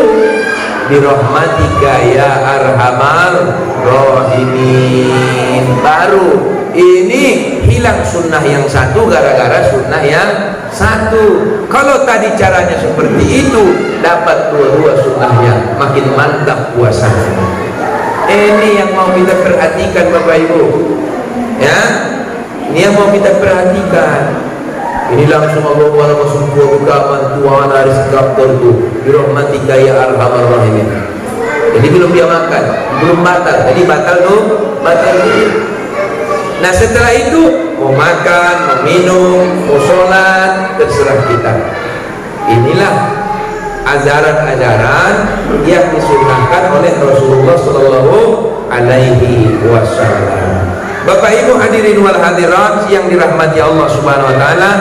Birahmatika ya arhamar rahimin. Baru ini hilang sunnah yang satu gara-gara sunnah yang satu. Kalau tadi caranya seperti itu, dapat dua-dua sunnahnya, makin mantap puasanya. Ini yang mau kita perhatikan Bapak Ibu, ya, ini yang mau kita perhatikan. Ini langsung Allahumma laka sumtu wa bika amantu wa ala rizqika aftartu bi rahmatika ya arhamar rahimin. Jadi belum dia makan, belum batal. Jadi batal dulu, batal dulu. Nah setelah itu mau makan, mau minum, mau sholat, terserah kita. Inilah ajaran-ajaran yang disunnahkan oleh Rasulullah Sallallahu Alaihi Wasallam. Bapak Ibu hadirin wal hadirat yang dirahmati Allah Subhanahu Wa Taala,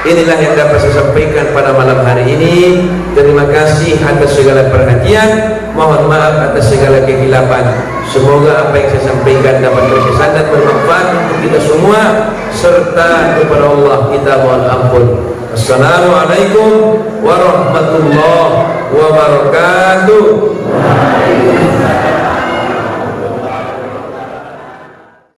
inilah yang dapat saya sampaikan pada malam hari ini. Terima kasih atas segala perhatian, mohon maaf atas segala kehilapan. Semoga apa yang saya sampaikan dapat berkesan dan bermanfaat untuk kita semua, serta kepada Allah kita mohon ampun. Assalamualaikum warahmatullahi wabarakatuh.